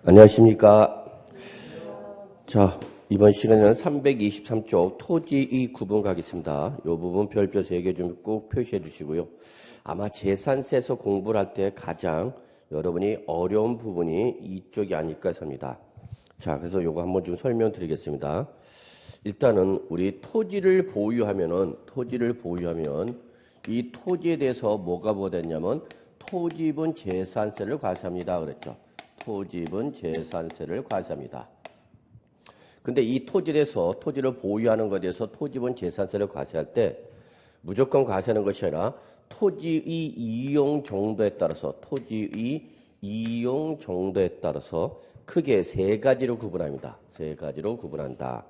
안녕하십니까. 자, 이번 시간에는 323쪽 토지의 구분 가겠습니다. 이 부분 별표 3개 좀 꼭 표시해 주시고요. 아마 재산세에서 공부를 할 때 가장 여러분이 어려운 부분이 이쪽이 아닐까 합니다. 자, 그래서 이거 한번 좀 설명드리겠습니다. 일단은 우리 토지를 보유하면 이 토지에 대해서 뭐가 부과됐냐면 토지분 재산세를 과세합니다. 그랬죠. 토지분 재산세를 과세합니다. 근데 이 토지에 대해서 토지를 보유하는 것에 대해서 토지분 재산세를 과세할 때 무조건 과세하는 것이 아니라 토지의 이용 정도에 따라서 크게 세 가지로 구분합니다. 세 가지로 구분한다.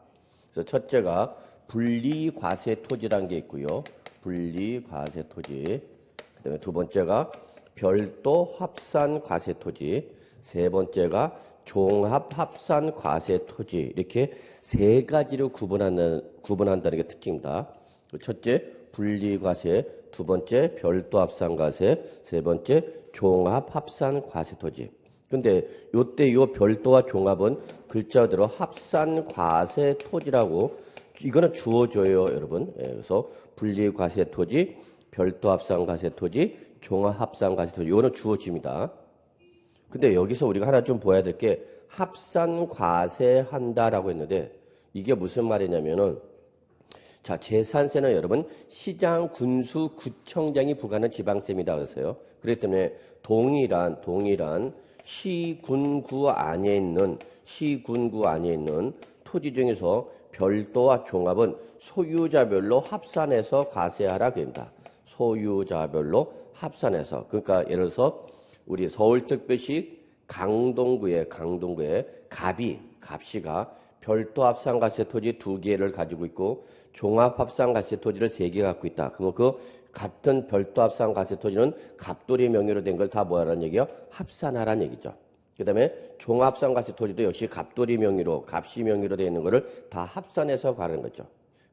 그래서 첫째가 분리과세 토지라는 게 있고요. 분리과세 토지. 그다음에 두 번째가 별도 합산과세 토지. 세 번째가 종합합산과세 토지. 이렇게 세 가지로 구분한다는 게 특징입니다. 첫째, 분리과세. 두 번째, 별도합산과세. 세 번째, 종합합산과세 토지. 근데 요때 요 별도와 종합은 글자 그대로 합산과세 토지라고 이거는 주어져요, 여러분. 그래서 분리과세 토지, 별도합산과세 토지, 종합합산과세 토지. 이거는 주어집니다. 근데 여기서 우리가 하나 좀 보아야 될 게 합산과세한다라고 했는데 이게 무슨 말이냐면은 자, 재산세는 여러분 시장, 군수, 구청장이 부과하는 지방세입니다. 그래서요. 그렇기 때문에 동일한 시군구 안에 있는 토지 중에서 별도와 종합은 소유자별로 합산해서 과세하라 그럽니다. 소유자별로 합산해서. 그러니까 예를 들어서 우리 서울특별시 강동구에 갑시가 별도합산과세 토지 2개를 가지고 있고 종합합산과세 토지를 3개 갖고 있다. 그러면 그 같은 별도합산과세 토지는 갑돌이 명의로 된 걸 다 뭐하라는 얘기예요? 합산하라는 얘기죠. 그 다음에 종합합산과세 토지도 역시 갑돌이 명의로, 갑시 명의로 되어 있는 거를 다 합산해서 가는 거죠.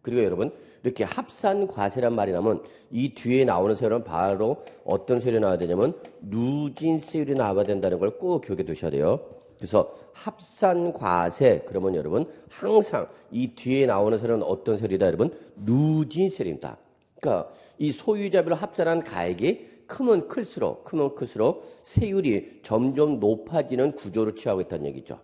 그리고 여러분 이렇게 합산과세란 말이 나면 이 뒤에 나오는 세율은 바로 어떤 세율이 나와야 되냐면 누진세율이 나와야 된다는 걸 꼭 기억해 두셔야 돼요. 그래서 합산과세 그러면 여러분 항상 이 뒤에 나오는 세율은 어떤 세율이다 여러분? 누진세율입니다. 그러니까 이 소유자별로 합산한 가액이 크면 클수록 세율이 점점 높아지는 구조를 취하고 있다는 얘기죠.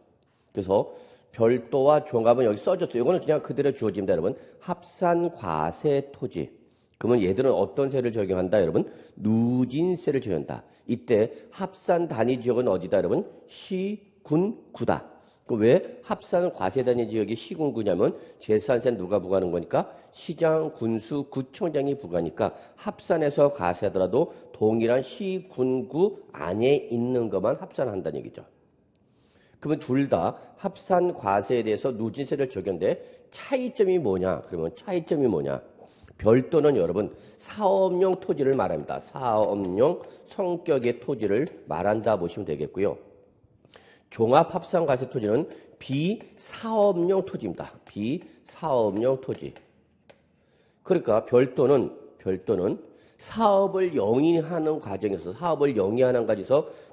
그래서 별도와 종합은 여기 써졌어요. 이거는 그냥 그대로 주어집니다, 여러분. 합산과세 토지. 그러면 얘들은 어떤 세를 적용한다, 여러분? 누진세를 적용한다. 이때 합산 단위 지역은 어디다, 여러분? 시군구다. 왜 합산 과세 단위 지역이 시군구냐면 재산세는 누가 부과하는 거니까 시장, 군수, 구청장이 부과하니까 합산해서 과세하더라도 동일한 시군구 안에 있는 것만 합산한다는 얘기죠. 그러면 둘 다 합산과세에 대해서 누진세를 적용돼 차이점이 뭐냐? 그러면 차이점이 뭐냐? 별도는 여러분 사업용 토지를 말합니다. 사업용 성격의 토지를 말한다 보시면 되겠고요. 종합합산과세 토지는 비사업용 토지입니다. 비사업용 토지. 그러니까 별도는 사업을 영위하는 과정에서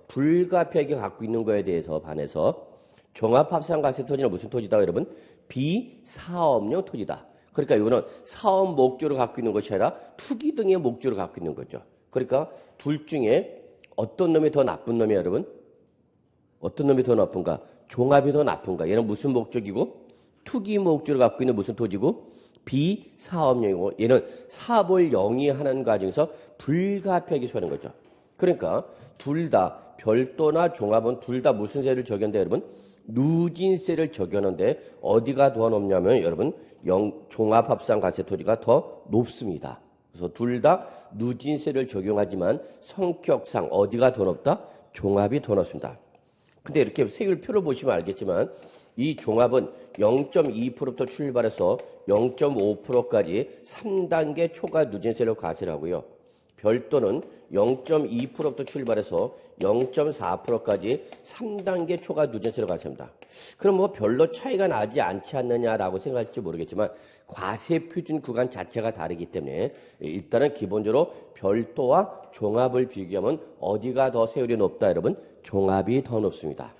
불가피하게 갖고 있는 거에 대해서 반해서 종합합산과세 토지는 무슨 토지다 여러분? 비사업용 토지다. 그러니까 이거는 사업 목적으로 갖고 있는 것이 아니라 투기 등의 목적으로 갖고 있는 거죠. 그러니까 둘 중에 어떤 놈이 더 나쁜 놈이야 여러분? 어떤 놈이 더 나쁜가? 종합이 더 나쁜가? 얘는 무슨 목적이고? 투기 목적으로 갖고 있는 무슨 토지고? 비사업용이고 얘는 사업을 영위하는 과정에서 불가피하게 처하는 거죠. 그러니까 둘 다 별도나 종합은 둘 다 무슨 세를 적용한다 여러분? 누진세를 적용하는데 어디가 더 높냐면 여러분 종합합산과세 토지가 더 높습니다. 그래서 둘 다 누진세를 적용하지만 성격상 어디가 더 높다? 종합이 더 높습니다. 근데 이렇게 세율표를 보시면 알겠지만 이 종합은 0.2%부터 출발해서 0.5%까지 3단계 초과 누진세를 과세를 하고요. 별도는 0.2%부터 출발해서 0.4%까지 3단계 초과 누진세를 과세합니다. 그럼 뭐 별로 차이가 나지 않지 않느냐라고 생각할지 모르겠지만 과세 표준 구간 자체가 다르기 때문에 일단은 기본적으로 별도와 종합을 비교하면 어디가 더 세율이 높다 여러분? 종합이 더 높습니다.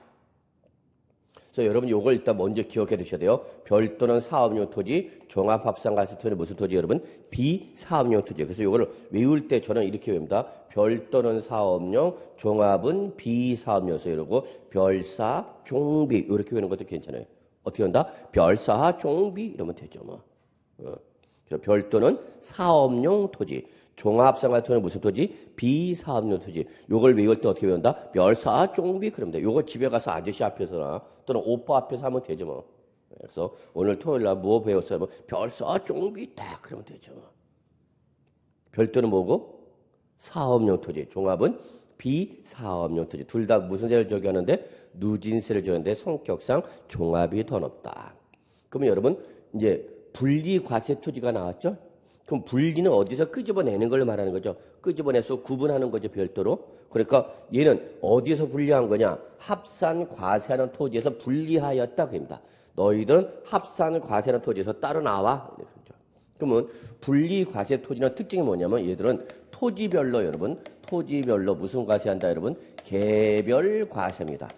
그래서 여러분 요걸 일단 먼저 기억해 두셔야 돼요. 별도는 사업용 토지, 종합합산가세 토지는 무슨 토지 여러분? 비사업용 토지. 그래서 요거를 외울 때 저는 이렇게 외웁니다. 별도는 사업용, 종합은 비사업용서 이러고 별사, 종비 이렇게 외우는 것도 괜찮아요. 어떻게 한다? 별사, 종비 이러면 되죠. 뭐. 별도는 사업용 토지, 종합합산가세 토지는 무슨 토지? 비사업용 토지. 요걸 외울 때 어떻게 외운다? 별사, 종비 그러면 돼. 요거 집에 가서 아저씨 앞에서나 또는 오빠 앞에서 하면 되죠 뭐. 그래서 오늘 토요일 날 뭐 배웠어요? 별사, 종비 딱 그러면 되죠. 별도는 뭐고? 사업용 토지, 종합은 비사업용 토지. 둘 다 무슨 세를 적용하는데? 누진세를 적용하는데 성격상 종합이 더 높다. 그러면 여러분 이제 분리과세 토지가 나왔죠? 그럼 분리는 어디서 끄집어내는 걸 말하는 거죠? 끄집어내서 구분하는 거죠, 별도로. 그러니까 얘는 어디서 분리한 거냐? 합산 과세하는 토지에서 분리하였다 그럽니다. 너희들은 합산 과세하는 토지에서 따로 나와. 그렇죠. 그러면 분리과세 토지는 특징이 뭐냐면 얘들은 토지별로 여러분, 토지별로 무슨 과세한다 여러분? 개별 과세입니다.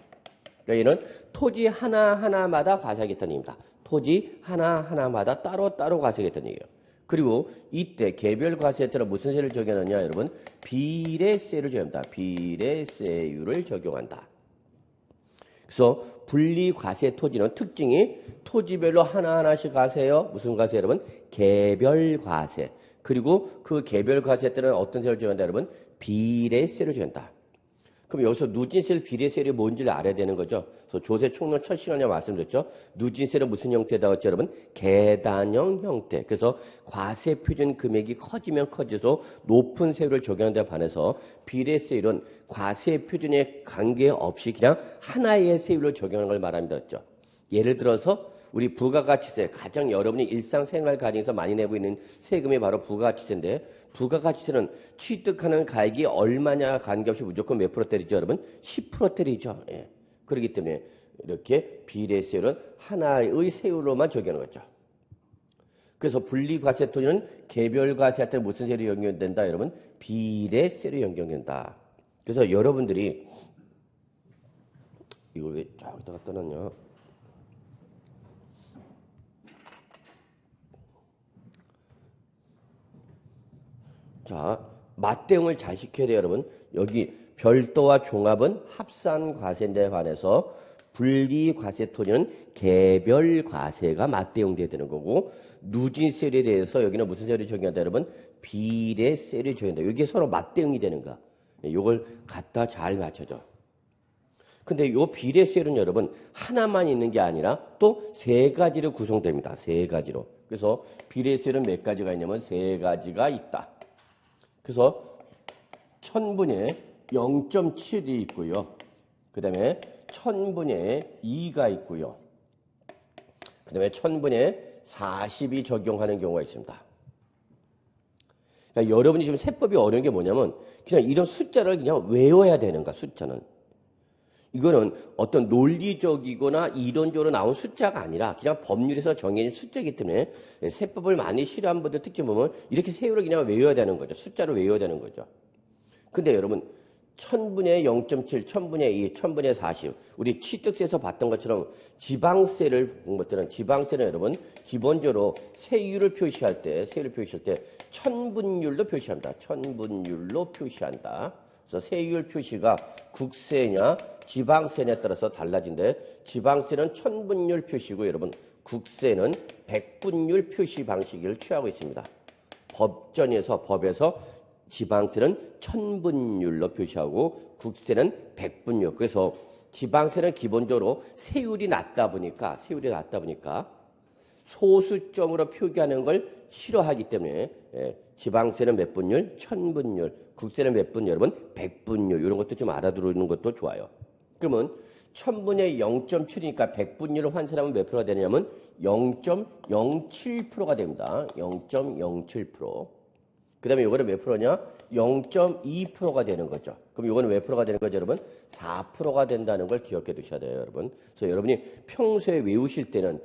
그러니까 얘는 토지 하나하나마다 과세하겠다는 얘기입니다. 토지 하나하나마다 따로따로 과세하겠다는 얘기예요. 그리고 이때 개별 과세에 따라 무슨 세를 적용하느냐 여러분? 비례세를 적용한다. 비례세율을 적용한다. 그래서 분리과세 토지는 특징이 토지별로 하나하나씩 과세요. 무슨 과세 여러분? 개별 과세. 그리고 그 개별 과세에 따른 어떤 세를 적용한다 여러분? 비례세를 적용한다. 그럼 여기서 누진세를 비례세율이 뭔지를 알아야 되는 거죠. 그래서 조세 총론 첫 시간에 말씀드렸죠. 누진세는 무슨 형태다 했죠, 여러분? 계단형 형태. 그래서 과세 표준 금액이 커지면 커져서 높은 세율을 적용하는 데 반해서 비례세율은 과세 표준에 관계없이 그냥 하나의 세율을 적용하는 걸 말합니다. 그렇죠? 예를 들어서 우리 부가가치세, 가장 여러분이 일상생활 과정에서 많이 내고 있는 세금이 바로 부가가치세인데 부가가치세는 취득하는 가액이 얼마냐 관계없이 무조건 몇 프로짜리죠, 여러분? 10%짜리죠. 예. 그렇기 때문에 이렇게 비례세율은 하나의 세율로만 적용하는 거죠. 그래서 분리과세 토지는 개별과세할 때 무슨 세율이 연결된다, 여러분? 비례세율이 연결된다. 그래서 여러분들이 이걸 왜 저기다가 떠났냐? 자, 맞대응을 잘 시켜야 돼요, 여러분. 여기 별도와 종합은 합산과세인데 반해서 분리과세 토지는 개별과세가 맞대응돼야 되는 거고 누진세율에 대해서 여기는 무슨 세율이 적용한다, 여러분? 비례세율이 적용한다. 여기에 서로 맞대응이 되는 거야. 이걸 갖다 잘 맞춰줘. 근데 요 비례세율은 여러분 하나만 있는 게 아니라 또 세 가지로 구성됩니다. 세 가지로. 그래서 비례세율은 몇 가지가 있냐면 세 가지가 있다. 그래서 1000분의 0.7이 있고요. 그 다음에 1000분의 2가 있고요. 그 다음에 1000분의 40이 적용하는 경우가 있습니다. 그러니까 여러분이 지금 세법이 어려운 게 뭐냐면 그냥 이런 숫자를 그냥 외워야 되는 거야, 숫자는. 이거는 어떤 논리적이거나 이론적으로 나온 숫자가 아니라 그냥 법률에서 정해진 숫자이기 때문에 세법을 많이 싫어하는 분들 특히 보면 이렇게 세율을 그냥 외워야 되는 거죠. 숫자를 외워야 되는 거죠. 근데 여러분 1000분의 0.7, 1000분의 2, 1000분의 40 우리 취득세에서 봤던 것처럼 지방세를 본 것들은 지방세는 여러분 기본적으로 세율을 표시할 때 1000분율로 표시합니다. 1000분율로 표시한다. 그래서 세율 표시가 국세냐 지방세에 따라서 달라진데 지방세는 1000분율 표시고 여러분 국세는 100분율 표시 방식을 취하고 있습니다. 법에서 지방세는 1000분율로 표시하고 국세는 100분율. 그래서 지방세는 기본적으로 세율이 낮다 보니까 소수점으로 표기하는 걸 싫어하기 때문에 지방세는 몇 분율? 1000분율. 국세는 몇 분율? 여러분 100분율. 이런 것도 좀 알아두는 것도 좋아요. 그러면 1000분의 0.7이니까 100분율을 환산하면 몇 프로가 되냐면 0.07%가 됩니다. 0.07%. 그 다음에 이거는 몇 프로냐? 0.2%가 되는 거죠. 그럼 이거는 몇 프로가 되는 거죠, 여러분? 4%가 된다는 걸 기억해 두셔야 돼요, 여러분. 그래서 여러분이 평소에 외울 때는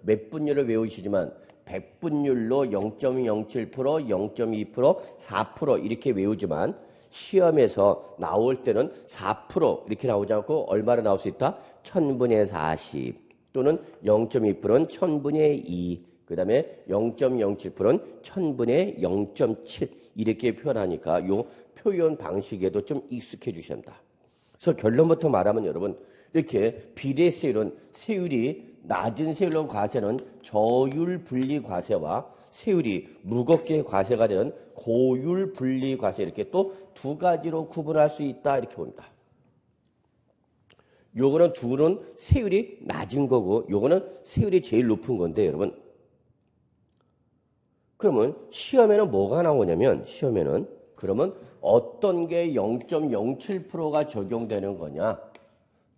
몇 분율을 외우시지만 100분율로 0.07%, 0.2%, 4% 이렇게 외우지만 시험에서 나올 때는 4% 이렇게 나오지 않고 얼마로 나올 수 있다? 1000분의 40 또는 0.2%는 1000분의 2 그 다음에 0.07%는 1000분의 0.7 이렇게 표현하니까 요 표현 방식에도 좀 익숙해 주셔야 합니다. 그래서 결론부터 말하면 여러분 이렇게 비례 세율은 세율이 낮은 세율로 과세는 저율 분리 과세와 세율이 무겁게 과세가 되는 고율 분리 과세 이렇게 또 두 가지로 구분할 수 있다 이렇게 봅니다. 요거는 둘은 세율이 낮은 거고 요거는 세율이 제일 높은 건데 여러분 그러면 시험에는 뭐가 나오냐면 시험에는 그러면 어떤 게 0.07%가 적용되는 거냐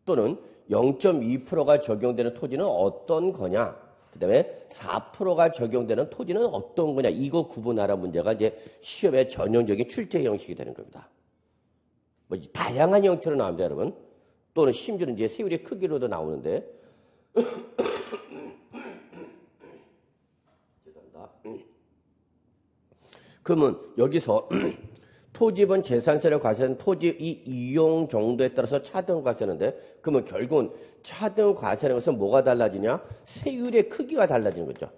또는 0.2%가 적용되는 토지는 어떤 거냐 그 다음에 4%가 적용되는 토지는 어떤 거냐 이거 구분하라 문제가 이제 시험의 전형적인 출제 형식이 되는 겁니다. 뭐 다양한 형태로 나옵니다 여러분. 또는 심지어는 이제 세율의 크기로도 나오는데 죄송합니다. 그러면 여기서 토지분 재산세를 과세하는 토지 이 이용 정도에 따라서 차등 과세하는데 그러면 결국은 차등 과세하는 것은 뭐가 달라지냐? 세율의 크기가 달라지는 거죠.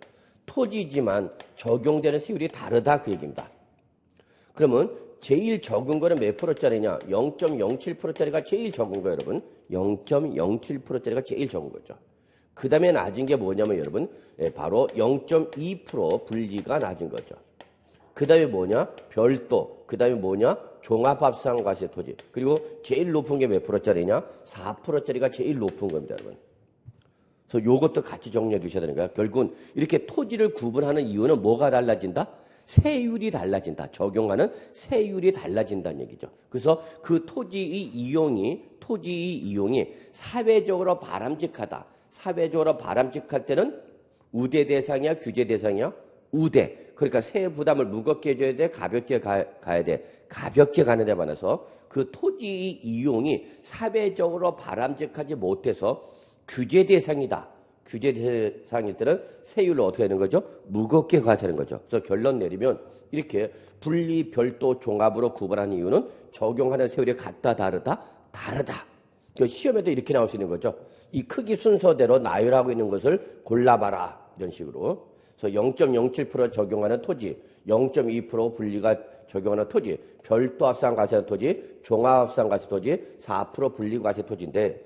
토지지만 적용되는 세율이 다르다 그 얘기입니다. 그러면 제일 적은 거는 몇 프로짜리냐? 0.07%짜리가 제일 적은 거예요 여러분. 0.07%짜리가 제일 적은 거죠. 그 다음에 낮은 게 뭐냐면 여러분 바로 0.2% 분리가 낮은 거죠. 그 다음에 뭐냐? 별도. 그 다음에 뭐냐? 종합합산과세 토지. 그리고 제일 높은 게 몇 프로짜리냐? 4%짜리가 제일 높은 겁니다, 여러분. 그래서 요것도 같이 정리해 주셔야 되는 거야. 결국은 이렇게 토지를 구분하는 이유는 뭐가 달라진다? 세율이 달라진다. 적용하는 세율이 달라진다는 얘기죠. 그래서 그 토지의 이용이 사회적으로 바람직하다. 사회적으로 바람직할 때는 우대 대상이야, 규제 대상이야? 우대. 그러니까 세액 부담을 무겁게 해줘야 돼? 가볍게 가야 돼? 가볍게 가는 데 반해서 그 토지 이용이 사회적으로 바람직하지 못해서 규제 대상이다. 규제 대상일 때는 세율로 어떻게 하는 거죠? 무겁게 과세하는 거죠. 그래서 결론 내리면 이렇게 분리, 별도, 종합으로 구분하는 이유는 적용하는 세율이 같다, 다르다? 다르다. 시험에도 이렇게 나올 수 있는 거죠. 이 크기 순서대로 나열하고 있는 것을 골라봐라. 이런 식으로. 그래서 0.07% 적용하는 토지, 0.2% 분리가 적용하는 토지, 별도 합산 과세 토지, 종합 합산 과세 토지, 4% 분리 과세 토지인데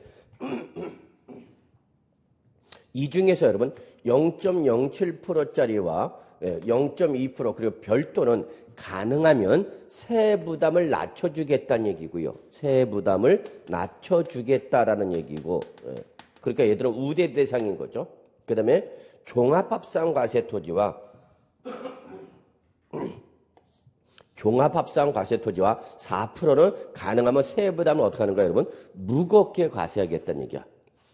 이 중에서 여러분 0.07%짜리와 0.2% 그리고 별도는 가능하면 세액 부담을 낮춰주겠다는 얘기고요. 세액 부담을 낮춰주겠다라는 얘기고 그러니까 얘들은 우대 대상인 거죠. 그 다음에 종합합산 과세 토지와 4%는 가능하면 세액 부담을 어떻게 하는 거야, 여러분? 무겁게 과세하겠다는 얘기야.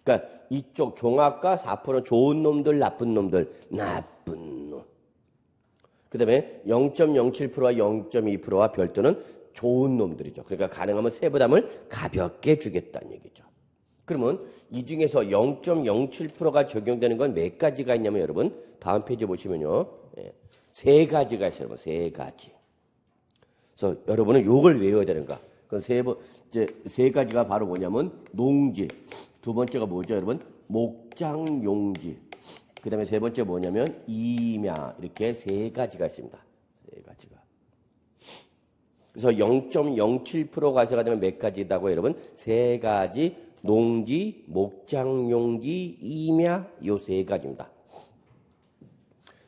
그러니까 이쪽 종합과 4%는 좋은 놈들, 나쁜 놈들, 나쁜 놈. 그 다음에 0.07%와 0.2%와 별도는 좋은 놈들이죠. 그러니까 가능하면 세액 부담을 가볍게 주겠다는 얘기죠. 그러면 이 중에서 0.07%가 적용되는 건 몇 가지가 있냐면 여러분 다음 페이지 보시면요. 세 가지가 있어요. 여러분. 세 가지. 그래서 여러분은 요걸 외워야 되는가. 그 세 가지가 바로 뭐냐면 농지. 두 번째가 뭐죠 여러분? 목장용지. 그 다음에 세 번째 뭐냐면 임야. 이렇게 세 가지가 있습니다. 세 가지가. 그래서 0.07% 과세가 되면 몇 가지다고 여러분? 세 가지. 농지, 목장용지, 임야 요 세 가지입니다.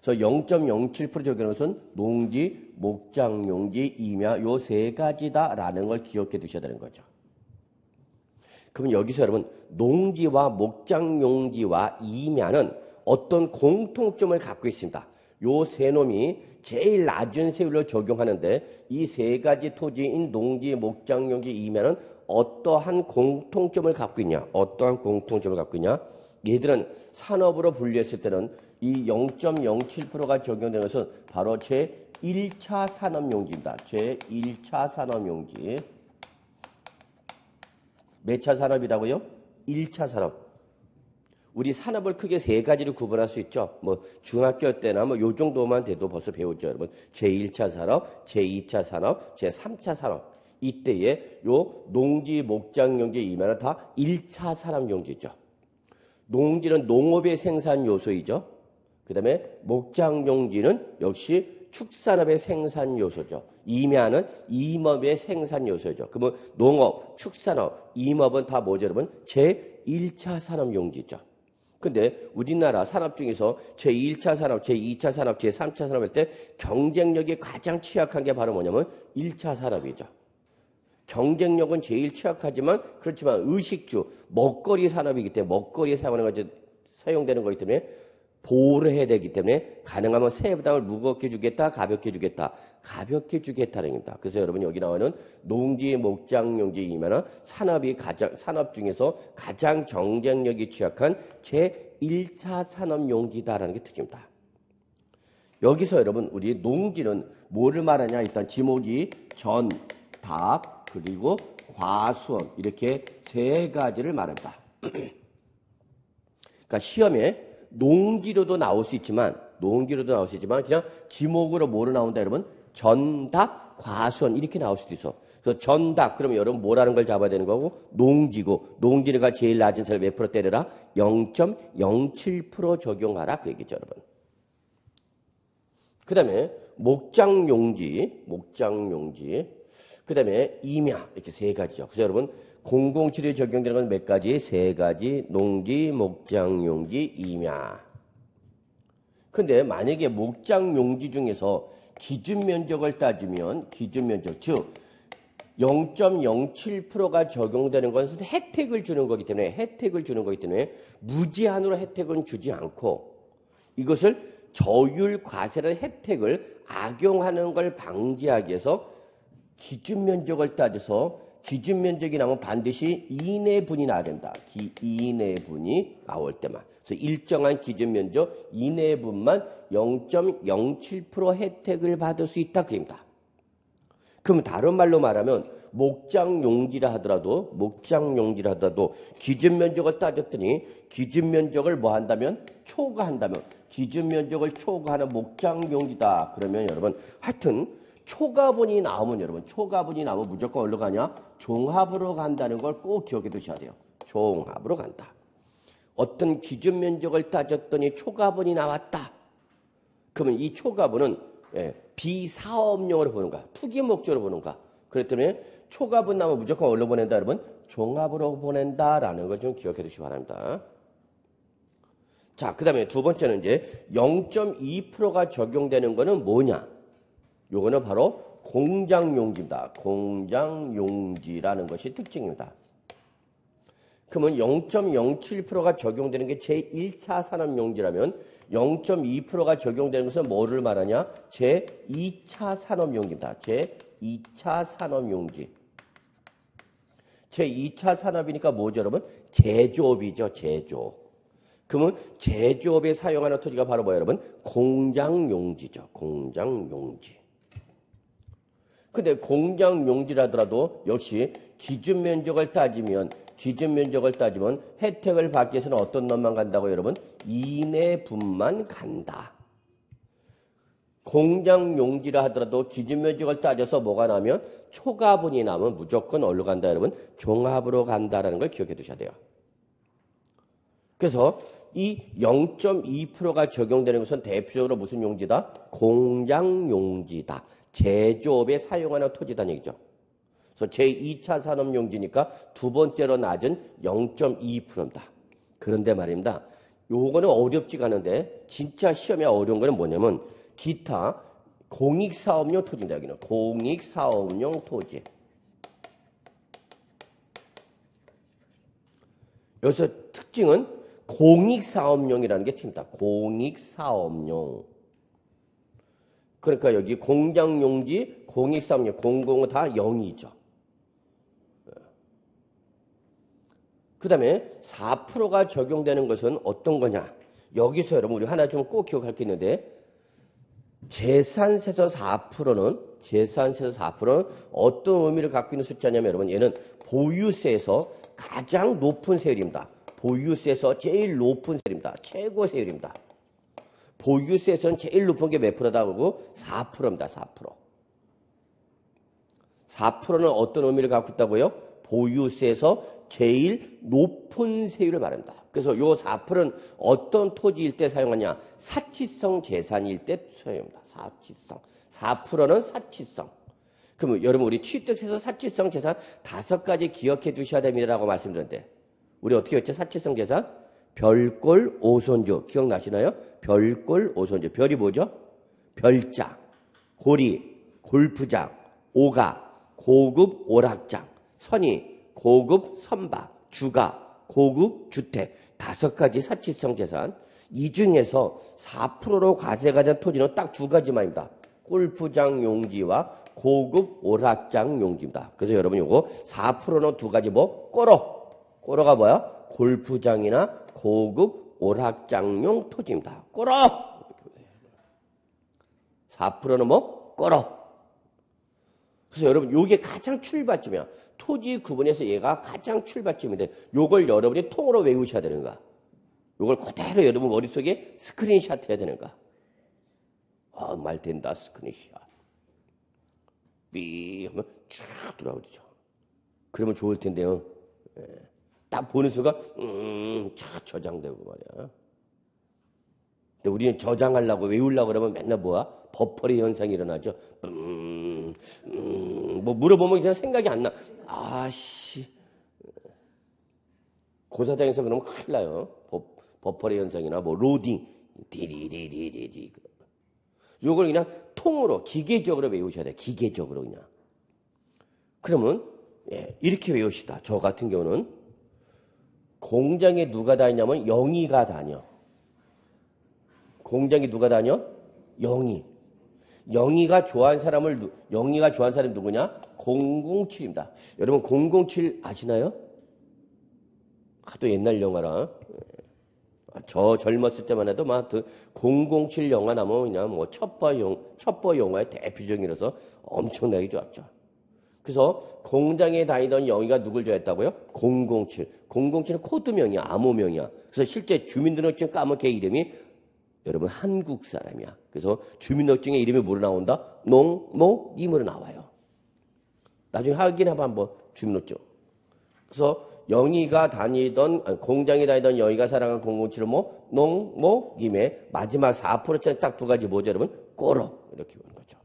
그래서 0.07% 적용하는 것은 농지, 목장용지, 임야 요 세 가지다라는 걸 기억해 두셔야 되는 거죠. 그럼 여기서 여러분 농지와 목장용지와 임야는 어떤 공통점을 갖고 있습니다. 요 세 놈이 제일 낮은 세율로 적용하는데 이 세 가지 토지인 농지, 목장용지, 임야는 어떠한 공통점을 갖고 있냐? 어떠한 공통점을 갖고 있냐? 얘들은 산업으로 분류했을 때는 이 0.07%가 적용되는 것은 바로 제1차 산업용지입니다. 제1차 산업용지. 몇 차 산업이라고요? 1차 산업. 우리 산업을 크게 세 가지로 구분할 수 있죠. 뭐 중학교 때나 뭐 요 정도만 돼도 벌써 배웠죠, 여러분. 제1차 산업, 제2차 산업, 제3차 산업. 이때에 요 농지, 목장, 용지, 임야는 다 1차 산업용지죠. 농지는 농업의 생산 요소이죠. 그 다음에 목장, 용지는 역시 축산업의 생산 요소죠. 임야는 임업의 생산 요소죠. 그러면 농업, 축산업, 임업은 다 뭐죠, 여러분? 제1차 산업용지죠. 근데 우리나라 산업 중에서 제1차 산업, 제2차 산업, 제3차 산업 할 때 경쟁력이 가장 취약한 게 바로 뭐냐면 1차 산업이죠. 경쟁력은 제일 취약하지만 그렇지만 의식주, 먹거리 산업이기 때문에 먹거리에 사용되는 거기 때문에 보호를 해야 되기 때문에 가능하면 세부 부담을 무겁게 주겠다, 가볍게 주겠다. 가볍게 주겠다는 겁니다. 그래서 여러분 여기 나오는 농지, 목장, 용지, 임야나 산업 중에서 가장 경쟁력이 취약한 제1차 산업용지다라는 게 특징입니다. 여기서 여러분 우리 농지는 뭐를 말하냐? 일단 지목이 전, 답, 그리고 과수원 이렇게 세 가지를 말합니다. 그러니까 시험에 농지로도 나올 수 있지만 그냥 지목으로 뭐로 나온다 여러분? 전답, 과수원 이렇게 나올 수도 있어. 그래서 전답 그러면 여러분 뭐라는 걸 잡아야 되는 거고 농지고 농지가 제일 낮은 세를 몇 프로 때려라? 0.07% 적용하라 그 얘기죠 여러분. 그 다음에 목장용지 그 다음에 임야 이렇게 세 가지죠. 그래서 여러분 007에 적용되는 건 몇 가지? 세 가지. 농지, 목장, 용지, 임야. 근데 만약에 목장, 용지 중에서 기준 면적을 따지면 기준 면적, 즉 0.07%가 적용되는 것은 혜택을 주는 거기 때문에 무제한으로 혜택은 주지 않고 이것을 저율 과세를 혜택을 악용하는 걸 방지하기 위해서 기준 면적을 따져서 기준 면적이 나오면 반드시 이내분이 나와야 된다. 이내분이 나올 때만. 그래서 일정한 기준 면적 이내분만 0.07% 혜택을 받을 수 있다. 그입니다. 그럼 다른 말로 말하면 목장 용지라 하더라도 기준 면적을 따졌더니 기준 면적을 뭐 한다면 초과한다면 기준 면적을 초과하는 목장 용지다. 그러면 여러분 하여튼 초과분이 나오면 무조건 어디로 가냐? 종합으로 간다는 걸 꼭 기억해 두셔야 돼요. 종합으로 간다. 어떤 기준 면적을 따졌더니 초과분이 나왔다. 그러면 이 초과분은 비사업용으로 보는 거야. 투기 목적으로 보는 거야. 그렇기 때문에 초과분 나오면 무조건 어디로 보낸다 여러분? 종합으로 보낸다라는 걸 좀 기억해 두시기 바랍니다. 자, 그 다음에 두 번째는 이제 0.2%가 적용되는 거는 뭐냐? 요거는 바로 공장용지입니다. 공장용지라는 것이 특징입니다. 그러면 0.07%가 적용되는 게 제1차 산업용지라면 0.2%가 적용되는 것은 뭐를 말하냐? 제2차 산업용지입니다. 제2차 산업용지. 제2차 산업이니까 뭐죠, 여러분? 제조업이죠, 제조업. 그러면 제조업에 사용하는 토지가 바로 뭐예요, 여러분? 공장용지죠, 공장용지. 근데 공장용지라더라도 역시 기준 면적을 따지면 혜택을 받기 위해서는 어떤 놈만 간다고요, 여러분? 이내분만 간다. 공장용지라 하더라도 기준 면적을 따져서 뭐가 나면 초과분이 나면 무조건 어디로 간다, 여러분? 종합으로 간다라는 걸 기억해 두셔야 돼요. 그래서 이 0.2%가 적용되는 것은 대표적으로 무슨 용지다? 공장용지다. 제조업에 사용하는 토지다는 얘기죠. 그래서 제2차 산업용지니까 두 번째로 낮은 0.2%입니다. 그런데 말입니다. 요거는 어렵지가 않은데 진짜 시험에 어려운 거는 뭐냐면 기타 공익사업용 토지입니다. 여기는 공익사업용 토지. 여기서 특징은 공익사업용이라는 게 튑니다. 공익사업용. 그러니까 여기 공장용지, 공익사업용, 공공은 다 0이죠. 그 다음에 4%가 적용되는 것은 어떤 거냐? 여기서 여러분 우리 하나 좀 꼭 기억할 게 있는데 재산세에서 4%는 어떤 의미를 갖고 있는 숫자냐면 여러분 얘는 보유세에서 가장 높은 세율입니다. 보유세에서 제일 높은 세율입니다. 최고 세율입니다. 보유세에서는 제일 높은 게 몇 프로다 그러고 4%입니다. 4%. 4%는 어떤 의미를 갖고 있다고요? 보유세에서 제일 높은 세율을 말합니다. 그래서 요 4%는 어떤 토지일 때 사용하냐? 사치성 재산일 때 사용합니다. 사치성. 4%는 사치성. 그러면 여러분 우리 취득세에서 사치성 재산 5가지 기억해 두셔야 됩니다라고 말씀드렸는데 우리 어떻게 했죠? 사치성 재산? 별골 오손주. 기억나시나요? 별골 오손주. 별이 뭐죠? 별장, 고리, 골프장, 오가, 고급 오락장, 선이, 고급 선박, 주가, 고급 주택. 5가지 사치성 재산. 이 중에서 4%로 과세가 된 토지는 딱 2가지만입니다. 골프장 용지와 고급 오락장 용지입니다. 그래서 여러분 요거 4%는 2가지 뭐? 꼬로. 꼬로가 뭐야? 골프장이나 고급 오락장용 토지입니다. 꼬로. 4%는 뭐? 꼬로. 그래서 여러분 요게 가장 출발점이야. 토지 구분에서 얘가 가장 출발점인데 요걸 여러분이 통으로 외우셔야 되는 거야. 요걸 그대로 여러분 머릿속에 스크린샷 해야 되는 거야. 아, 말 된다. 스크린샷. 삐 하면 쫙 돌아오죠. 그러면 좋을 텐데요. 예. 딱 보는 순간 쫙 저장되고 말이야. 근데 우리는 저장하려고 외우려고 그러면 맨날 뭐야? 버퍼링 현상이 일어나죠. 뭐 물어보면 그냥 생각이 안 나. 아씨. 고사장에서 그러면 큰일 나요. 버퍼링 현상이나 뭐 로딩. 디리리리리리. 요걸 그냥 통으로 기계적으로 외우셔야 돼. 기계적으로 그냥. 그러면 예, 이렇게 외우시다. 저 같은 경우는 공장에 누가 다니냐면 영희가 다녀. 공장에 누가 다녀? 영희. 영희가 좋아하는 사람이 누구냐? 007입니다. 여러분 007 아시나요? 하도 옛날 영화라. 저 젊었을 때만 해도 막 007 영화 나면 그냥 뭐 첩보 영화의 대표적이라서 엄청나게 좋았죠. 그래서 공장에 다니던 영희가 누굴 좋아했다고요? 007. 007은 코드명이야, 암호명이야. 그래서 실제 주민등록증 까면 걔 이름이 여러분 한국 사람이야. 그래서 주민등록증에 이름이 뭐로 나온다? 농모임으로 나와요. 나중에 확인해봐 한번 주민등록증. 그래서 영희가 다니던 공장에 다니던 영희가 사랑한 007은 뭐 농모임의 마지막 4%짜리 딱 2가지 뭐죠 여러분? 꼬로 이렇게 보는 거죠.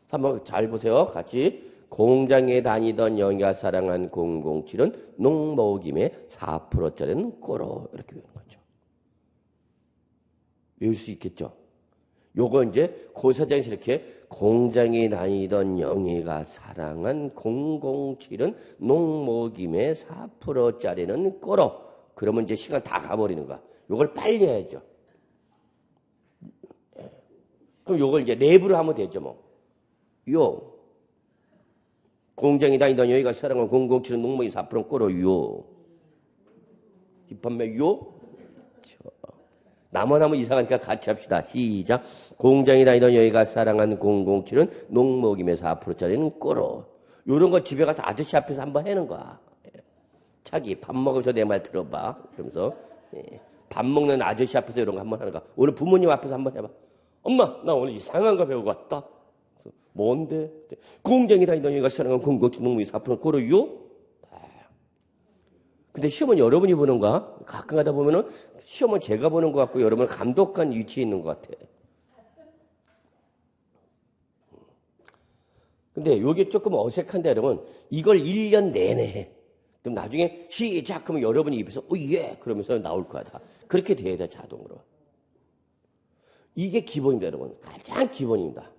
한번 잘 보세요. 같이 공장에 다니던 영희가 사랑한 007은 농모임의 4%짜리는 꼬로 이렇게 보는 거죠. 외울 수 있겠죠? 요거 이제 고사장에서 이렇게 공장에 다니던 영희가 사랑한 007은 농모김의 4%짜리는 꼬로. 그러면 이제 시간 다 가버리는 거야. 요걸 빨리 해야죠. 그럼 요걸 이제 랩으로 하면 되죠, 뭐. 요. 공장에 다니던 영희가 사랑한 007은 농모김 4%는 꼬로, 요. 힙합맨 요. 나만 하면 이상하니까 같이 합시다. 시작. 공장에 다니던 여기가 사랑한 007은 농모김의 4%짜리는 꼬로. 요런 거 집에 가서 아저씨 앞에서 한번 해는 거야. 자기 밥 먹으면서 내 말 들어봐. 그러면서 밥 먹는 아저씨 앞에서 이런 거 한번 하는 거야. 오늘 부모님 앞에서 한번 해봐. 엄마, 나 오늘 이상한 거 배우고 왔다. 뭔데? 공장에 다니던 여기가 사랑한 007 농모김의 4%는 꼬로요? 근데 시험은 여러분이 보는 거야. 가끔 가다 보면은 시험은 제가 보는 것 같고 여러분 감독관 위치에 있는 것 같아. 근데 이게 조금 어색한데 여러분 이걸 1년 내내 해. 그럼 나중에 시작 하면 여러분이 입에서 예 그러면서 나올 거야 다. 그렇게 돼야 돼 자동으로. 이게 기본입니다 여러분. 가장 기본입니다.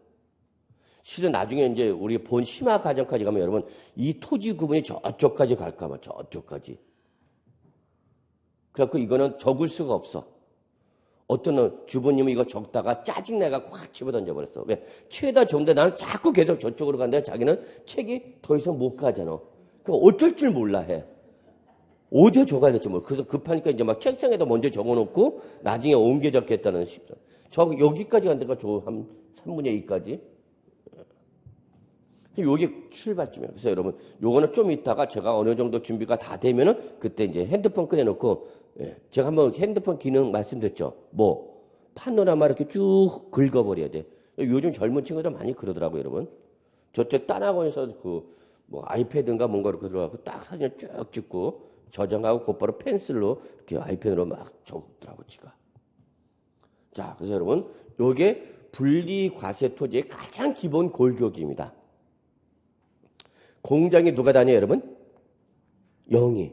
실은 나중에 이제 우리 본 심화 과정까지 가면 여러분 이 토지 구분이 저쪽까지 갈까 봐 저쪽까지. 그래갖고 이거는 적을 수가 없어. 어떤 주부님은 이거 적다가 짜증내가 확 집어던져버렸어. 왜? 책에다 적는데 나는 자꾸 계속 저쪽으로 가는데 자기는 책이 더 이상 못 가잖아. 그럼 어쩔 줄 몰라 해. 어디에 적어야 될지 몰라. 그래서 급하니까 이제 막 책상에다 먼저 적어놓고 나중에 옮겨 적겠다는 식으로. 여기까지 간 데가 한 3분의 2까지. 요게 출발점이에요. 그래서 여러분, 요거는 좀 이따가 제가 어느 정도 준비가 다 되면은 그때 이제 핸드폰 꺼내놓고, 제가 한번 핸드폰 기능 말씀드렸죠. 뭐, 파노라마 이렇게 쭉 긁어버려야 돼. 요즘 젊은 친구들 많이 그러더라고요, 여러분. 저쪽 딴학원에서 뭐 아이패드인가 뭔가로 들어가고 딱 사진을 쭉 찍고 저장하고 곧바로 펜슬로 이렇게 아이펜으로 막 적더라고 지가. 자, 그래서 여러분 요게 분리과세 토지의 가장 기본 골격입니다. 공장에 누가 다녀요, 여러분? 영이.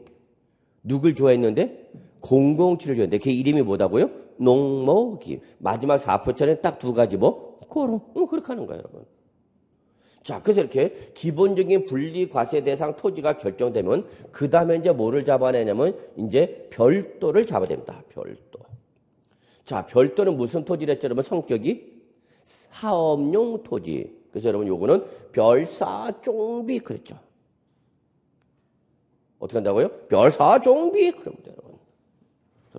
누굴 좋아했는데? 007을 좋아했는데 그 이름이 뭐다고요? 농모기. 마지막 4포천에 딱 두 가지 뭐? 고로. 그렇게 하는 거예요, 여러분. 자, 그래서 이렇게 기본적인 분리과세 대상 토지가 결정되면 그 다음에 이제 뭐를 잡아내냐면 이제 별도를 잡아야 됩니다. 별도. 자, 별도는 무슨 토지랬죠, 여러분? 성격이 사업용 토지. 그래서 여러분 요거는 별사종비 그랬죠. 어떻게 한다고요? 별사종비 그러면 돼요, 여러분.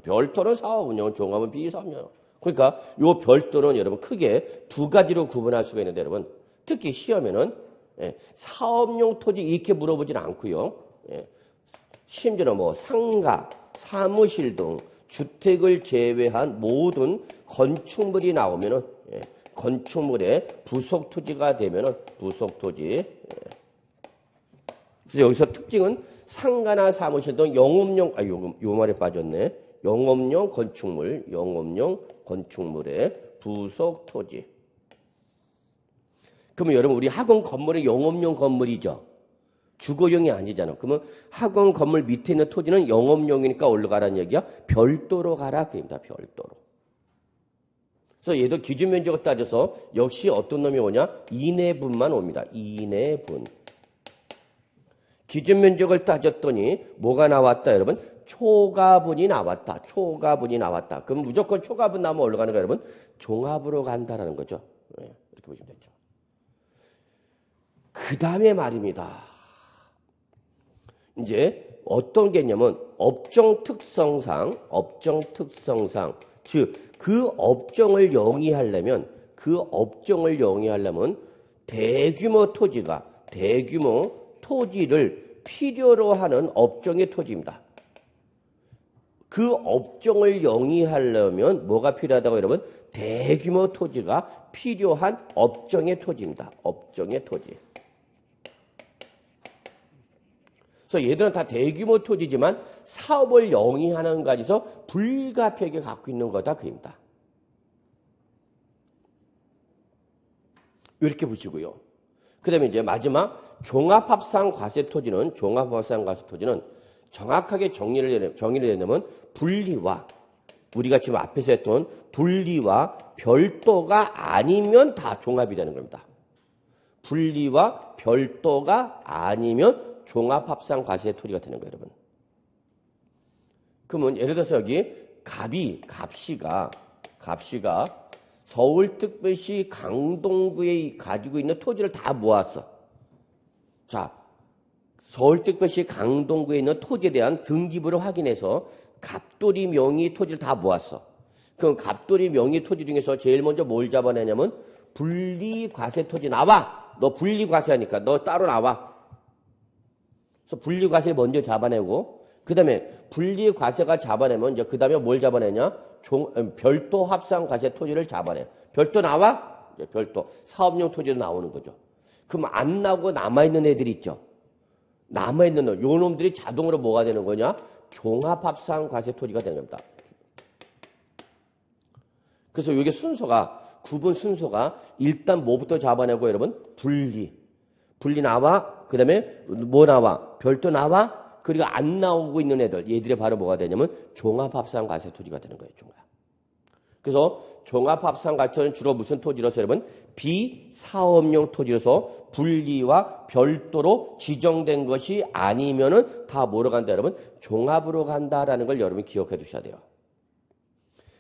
별도는 사업운영, 종합은 비사업용. 그러니까 요 별도는 여러분 크게 두 가지로 구분할 수가 있는데 여러분 특히 시험에는 사업용 토지 이렇게 물어보지는 않고요. 심지어는 뭐 상가, 사무실 등 주택을 제외한 모든 건축물이 나오면은 건축물의 부속 토지가 되면은 부속 토지. 그래서 여기서 특징은 상가나 사무실 등 영업용 요 말에 빠졌네. 영업용 건축물, 영업용 건축물의 부속 토지. 그러면 여러분 우리 학원 건물은 영업용 건물이죠. 주거용이 아니잖아. 그러면 학원 건물 밑에 있는 토지는 영업용이니까 올라가라는 얘기야. 별도로 가라 그입니다. 별도로. 그래서 얘도 기준 면적을 따져서 역시 어떤 놈이 오냐? 이내분만 옵니다. 이내분. 기준 면적을 따졌더니 뭐가 나왔다, 여러분? 초가분이 나왔다. 초가분이 나왔다. 그럼 무조건 초가분 나오면 올라가는 거예요, 여러분? 종합으로 간다라는 거죠. 네, 이렇게 보시면 되죠. 그 다음에 말입니다. 이제 어떤 개념은 업종 특성상, 즉 그 업종을 영위하려면 대규모 토지를 필요로 하는 업종의 토지입니다. 그 업종을 영위하려면 뭐가 필요하다고 여러분? 대규모 토지가 필요한 업종의 토지입니다. 업종의 토지. 그래서 얘들은 다 대규모 토지지만 사업을 영위하는 가지서 불가피하게 갖고 있는 거다 그입니다. 이렇게 보시고요. 그 다음에 이제 마지막 종합합산 과세 토지는 정확하게 정리를 내려면 분리와 우리가 지금 앞에서 했던 분리와 별도가 아니면 다 종합이 되는 겁니다. 분리와 별도가 아니면 종합합산 과세 토지가 되는 거예요, 여러분. 그러면 예를 들어서 여기 갑시가 서울특별시 강동구에 가지고 있는 토지를 다 모았어. 자, 서울특별시 강동구에 있는 토지에 대한 등기부를 확인해서 갑돌이 명의 토지를 다 모았어. 그럼 갑돌이 명의 토지 중에서 제일 먼저 뭘 잡아내냐면 분리과세 토지 나와. 너 분리과세하니까 너 따로 나와. 그래서 분리과세 먼저 잡아내고 그 다음에 분리과세가 잡아내면 이제 그 다음에 뭘 잡아내냐? 별도 합산과세 토지를 잡아내. 별도 나와? 이제 별도 사업용 토지로 나오는 거죠. 그럼 안 나오고 남아있는 애들 있죠. 남아있는 놈, 요 놈들이 자동으로 뭐가 되는 거냐? 종합합산과세 토지가 되는 겁니다. 그래서 이게 구분 순서가 일단 뭐부터 잡아내고 여러분? 분리 나와. 그 다음에 뭐 나와? 별도 나와. 그리고 안 나오고 있는 얘들이 바로 뭐가 되냐면 종합합산과세 토지가 되는 거예요. 종합. 그래서 종합합산과세 토지는 주로 무슨 토지로서 여러분? 비사업용 토지로서 분리와 별도로 지정된 것이 아니면은 다 뭐로 간다 여러분? 종합으로 간다라는 걸 여러분 기억해 두셔야 돼요.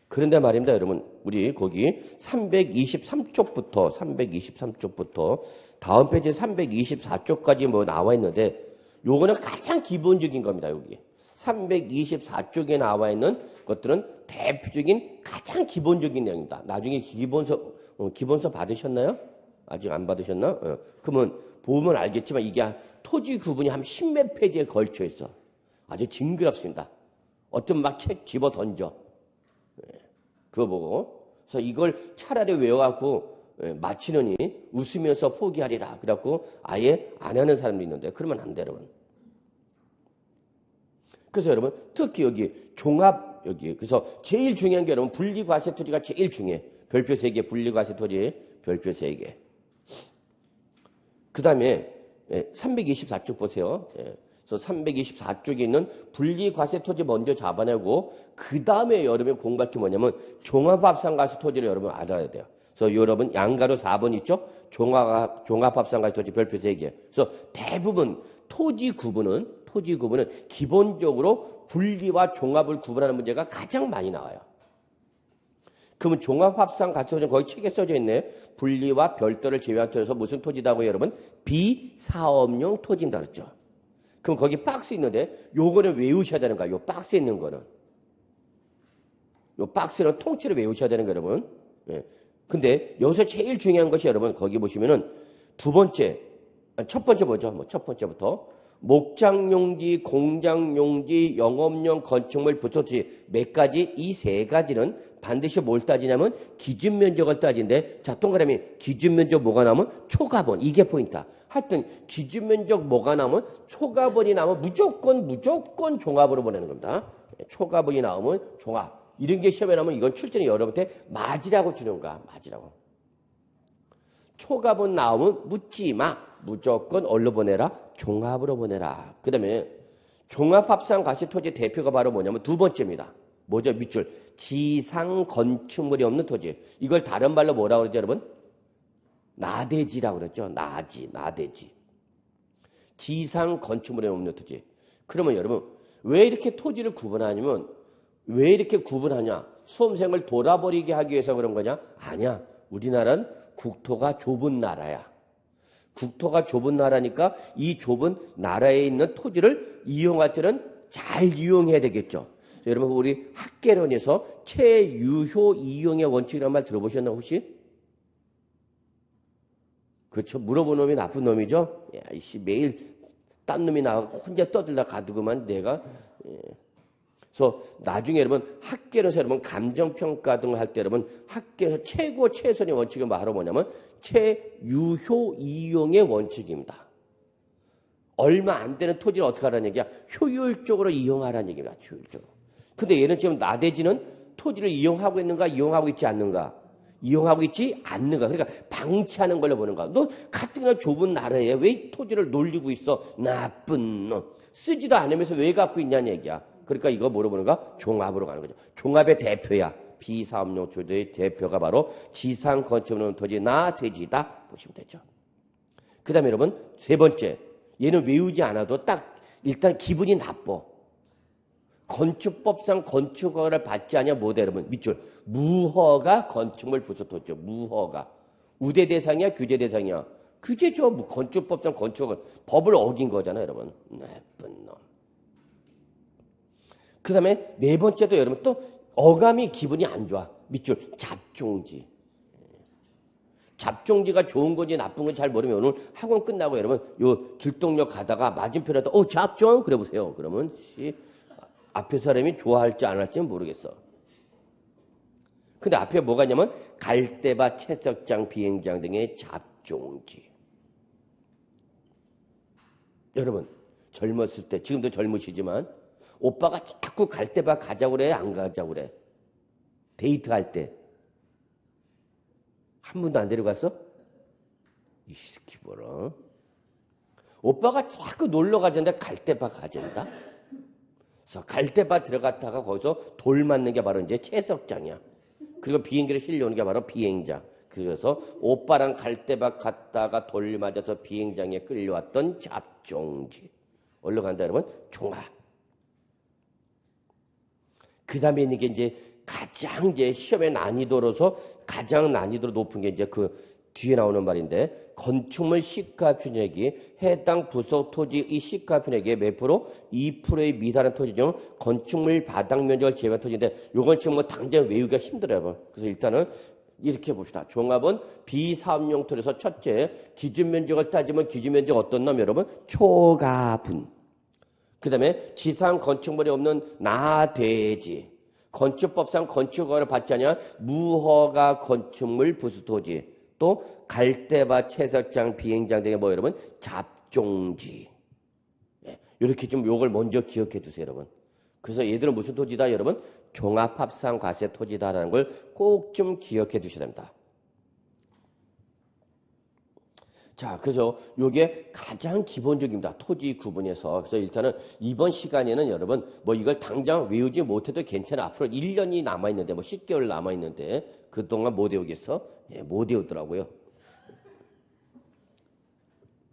그런데 말입니다, 여러분. 우리 거기 323쪽부터 다음 페이지 324쪽까지 뭐 나와 있는데 요거는 가장 기본적인 겁니다, 여기. 324쪽에 나와 있는 것들은 대표적인 가장 기본적인 내용입니다. 나중에 기본서 받으셨나요? 아직 안 받으셨나? 그러면 보면 알겠지만 이게 토지 구분이 한 10몇 페이지에 걸쳐 있어. 아주 징그럽습니다. 어떤 막 책 집어 던져. 그거 보고. 그래서 이걸 차라리 외워갖고 마치느니 웃으면서 포기하리라. 그래갖고 아예 안 하는 사람도 있는데 그러면 안 돼, 여러분. 그래서 여러분 특히 여기 종합 여기 그래서 제일 중요한 게 여러분 분리과세 토지가 제일 중요해. 별표 3개 분리과세 토지 별표 3개. 그 다음에 324쪽 보세요. 그래서 324쪽에 있는 분리과세 토지 먼저 잡아내고 그 다음에 여러분 공부할 게 뭐냐면 종합합산과세 토지를 여러분 알아야 돼요. 그래서 여러분 양가로 4번 있죠? 종합합산과세 토지 별표 3개. 그래서 대부분 토지 구분은 기본적으로 분리와 종합을 구분하는 문제가 가장 많이 나와요. 그러면 종합합산과세 토지는 거기 책에 써져 있네. 분리와 별도를 제외한 토지에서 무슨 토지다고요, 여러분? 비사업용 토지입니다. 그랬죠? 그럼 거기 박스 있는데 요거는 외우셔야 되는 거야. 요 박스에 있는 거는. 요 박스는 통째로 외우셔야 되는 거예요, 여러분. 예. 근데 여기서 제일 중요한 것이 여러분 거기 보시면은 첫 번째 뭐죠? 뭐 첫 번째부터 목장용지, 공장용지, 영업용 건축물 부토지 몇 가지 이 세 가지는 반드시 뭘 따지냐면 기준 면적을 따지는데 자 동그라미 기준 면적 뭐가 나오면 초과본 이게 포인트야. 하여튼 기준 면적 뭐가 나오면 초과본이 나오면 무조건 종합으로 보내는 겁니다. 초과본이 나오면 종합. 이런 게 시험에 나오면 이건 출전이 여러분한테 맞으라고 주는 거야. 맞으라고. 초과본 나오면 묻지 마. 무조건 어디로 보내라? 종합으로 보내라. 그 다음에 종합합산과세토지 대표가 바로 뭐냐면 두 번째입니다. 뭐죠? 밑줄. 지상 건축물이 없는 토지. 이걸 다른 말로 뭐라고 그러죠, 여러분? 나대지라고 그랬죠. 나대지. 지상 건축물이 없는 토지. 그러면 여러분 왜 이렇게 토지를 구분하냐면 왜 이렇게 구분하냐? 수험생을 돌아버리게 하기 위해서 그런 거냐? 아니야. 우리나라는 국토가 좁은 나라야. 국토가 좁은 나라니까 이 좁은 나라에 있는 토지를 이용할 때는 잘 이용해야 되겠죠. 여러분 우리 학계론에서 최유효 이용의 원칙이라는 말 들어보셨나요 혹시? 그렇죠. 물어본 놈이 나쁜 놈이죠. 야, 이씨 매일 딴 놈이 나가고 혼자 떠들다 가두고만 내가. 그래서 나중에 여러분 학계론에서 여러분 감정평가 등을 할 때 여러분 학계에서 최고 최선의 원칙은 바로 뭐냐면 최유효 이용의 원칙입니다. 얼마 안 되는 토지를 어떻게 하라는 얘기야? 효율적으로 이용하라는 얘기입니다. 효율적으로. 근데 얘는 지금 나대지는 토지를 이용하고 있는가 이용하고 있지 않는가? 이용하고 있지 않는가? 그러니까 방치하는 걸로 보는 거야. 너 가뜩이나 좁은 나라에 왜 토지를 놀리고 있어? 나쁜 놈. 쓰지도 않으면서 왜 갖고 있냐는 얘기야. 그러니까 이거 뭐로 보는가? 종합으로 가는 거죠. 종합의 대표야. 비사업용 토지의 대표가 바로 지상 건축물 토지 나대지다 보시면 되죠. 그 다음에 여러분 세 번째. 얘는 외우지 않아도 딱 일단 기분이 나빠. 건축법상 건축허가를 받지 않냐 뭐다 여러분 밑줄. 무허가 건축물 부수 토지죠. 무허가. 우대 대상이야 규제 대상이야. 규제죠. 건축법상 건축허가. 법을 어긴 거잖아 여러분. 나쁜 놈. 그 다음에 네 번째도 여러분 또 어감이 기분이 안 좋아. 밑줄 잡종지. 잡종지가 좋은 건지 나쁜 건지 잘 모르면 오늘 학원 끝나고 여러분 요 길동역 가다가 맞은편에다 잡종 그래 보세요. 그러면 앞에 사람이 좋아할지 안 할지는 모르겠어. 근데 앞에 뭐가 있냐면 갈대밭, 채석장, 비행장 등의 잡종지. 여러분 젊었을 때 지금도 젊으시지만 오빠가 자꾸 갈대밭 가자고 그래 안 가자고 그래? 데이트할 때. 한 번도 안 데려갔어? 이 새끼 뭐라. 오빠가 자꾸 놀러 가자는데 갈대밭 가잔다? 그래서 갈대밭 들어갔다가 거기서 돌 맞는 게 바로 이제 채석장이야. 그리고 비행기를 실려오는 게 바로 비행장. 그래서 오빠랑 갈대밭 갔다가 돌 맞아서 비행장에 끌려왔던 잡종지. 어디로 간다 여러분? 종합. 그 다음에 있는 게 이제 가장 이제 시험의 난이도로서 가장 난이도로 높은 게 이제 그 뒤에 나오는 말인데 건축물 시가편액이 해당 부속 토지의 시가편액의 몇 프로? 2%의 미달한 토지 중 건축물 바닥 면적을 제외한 토지인데 요건 지금 뭐 당장 외우기가 힘들어요. 그래서 일단은 이렇게 봅시다. 종합은 비사업용 토지에서 첫째 기준 면적을 따지면 기준 면적 어떤 놈 여러분? 초가분. 그 다음에 지상 건축물이 없는 나대지. 건축법상 건축허가를 받지 않냐? 무허가 건축물 부수토지. 또 갈대밭, 채석장, 비행장 등의 뭐 여러분 잡종지. 이렇게 좀 요걸 먼저 기억해 주세요, 여러분. 그래서 얘들은 무슨 토지다, 여러분? 종합합산 과세 토지다라는 걸 꼭 좀 기억해 두셔야 됩니다. 자, 그래서 요게 가장 기본적입니다. 토지 구분에서. 그래서 일단은 이번 시간에는 여러분 뭐 이걸 당장 외우지 못해도 괜찮아. 앞으로 1년이 남아있는데 뭐 10개월 남아있는데 그동안 못 외우겠어? 예, 못 외우더라고요.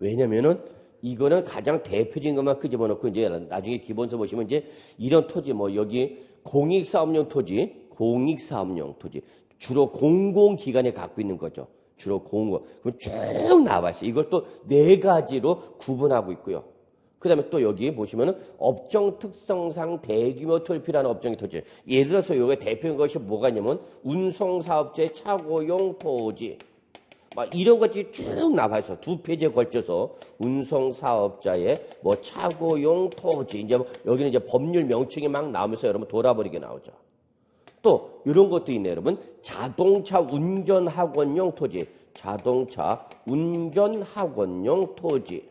왜냐면은 이거는 가장 대표적인 것만 끄집어놓고 이제 나중에 기본서 보시면 이제 이런 토지 뭐 여기 공익사업용 토지, 공익사업용 토지 주로 공공기관에 갖고 있는 거죠. 주로 공공. 그럼 쭉 나와 있어요. 이걸 또 네 가지로 구분하고 있고요. 그 다음에 또 여기 보시면은 업종 특성상 대규모 토지를 필요한 업종의 토지. 예를 들어서 여기 대표적인 것이 뭐가 있냐면 운송사업자의 차고용 토지. 막 이런 것들이 쭉 나와 있어. 두 페이지에 걸쳐서 운송사업자의 뭐 차고용 토지. 이제 여기는 이제 법률 명칭이 막 나오면서 여러분 돌아버리게 나오죠. 또 이런 것도 있네요, 여러분. 자동차 운전학원용 토지. 자동차 운전학원용 토지.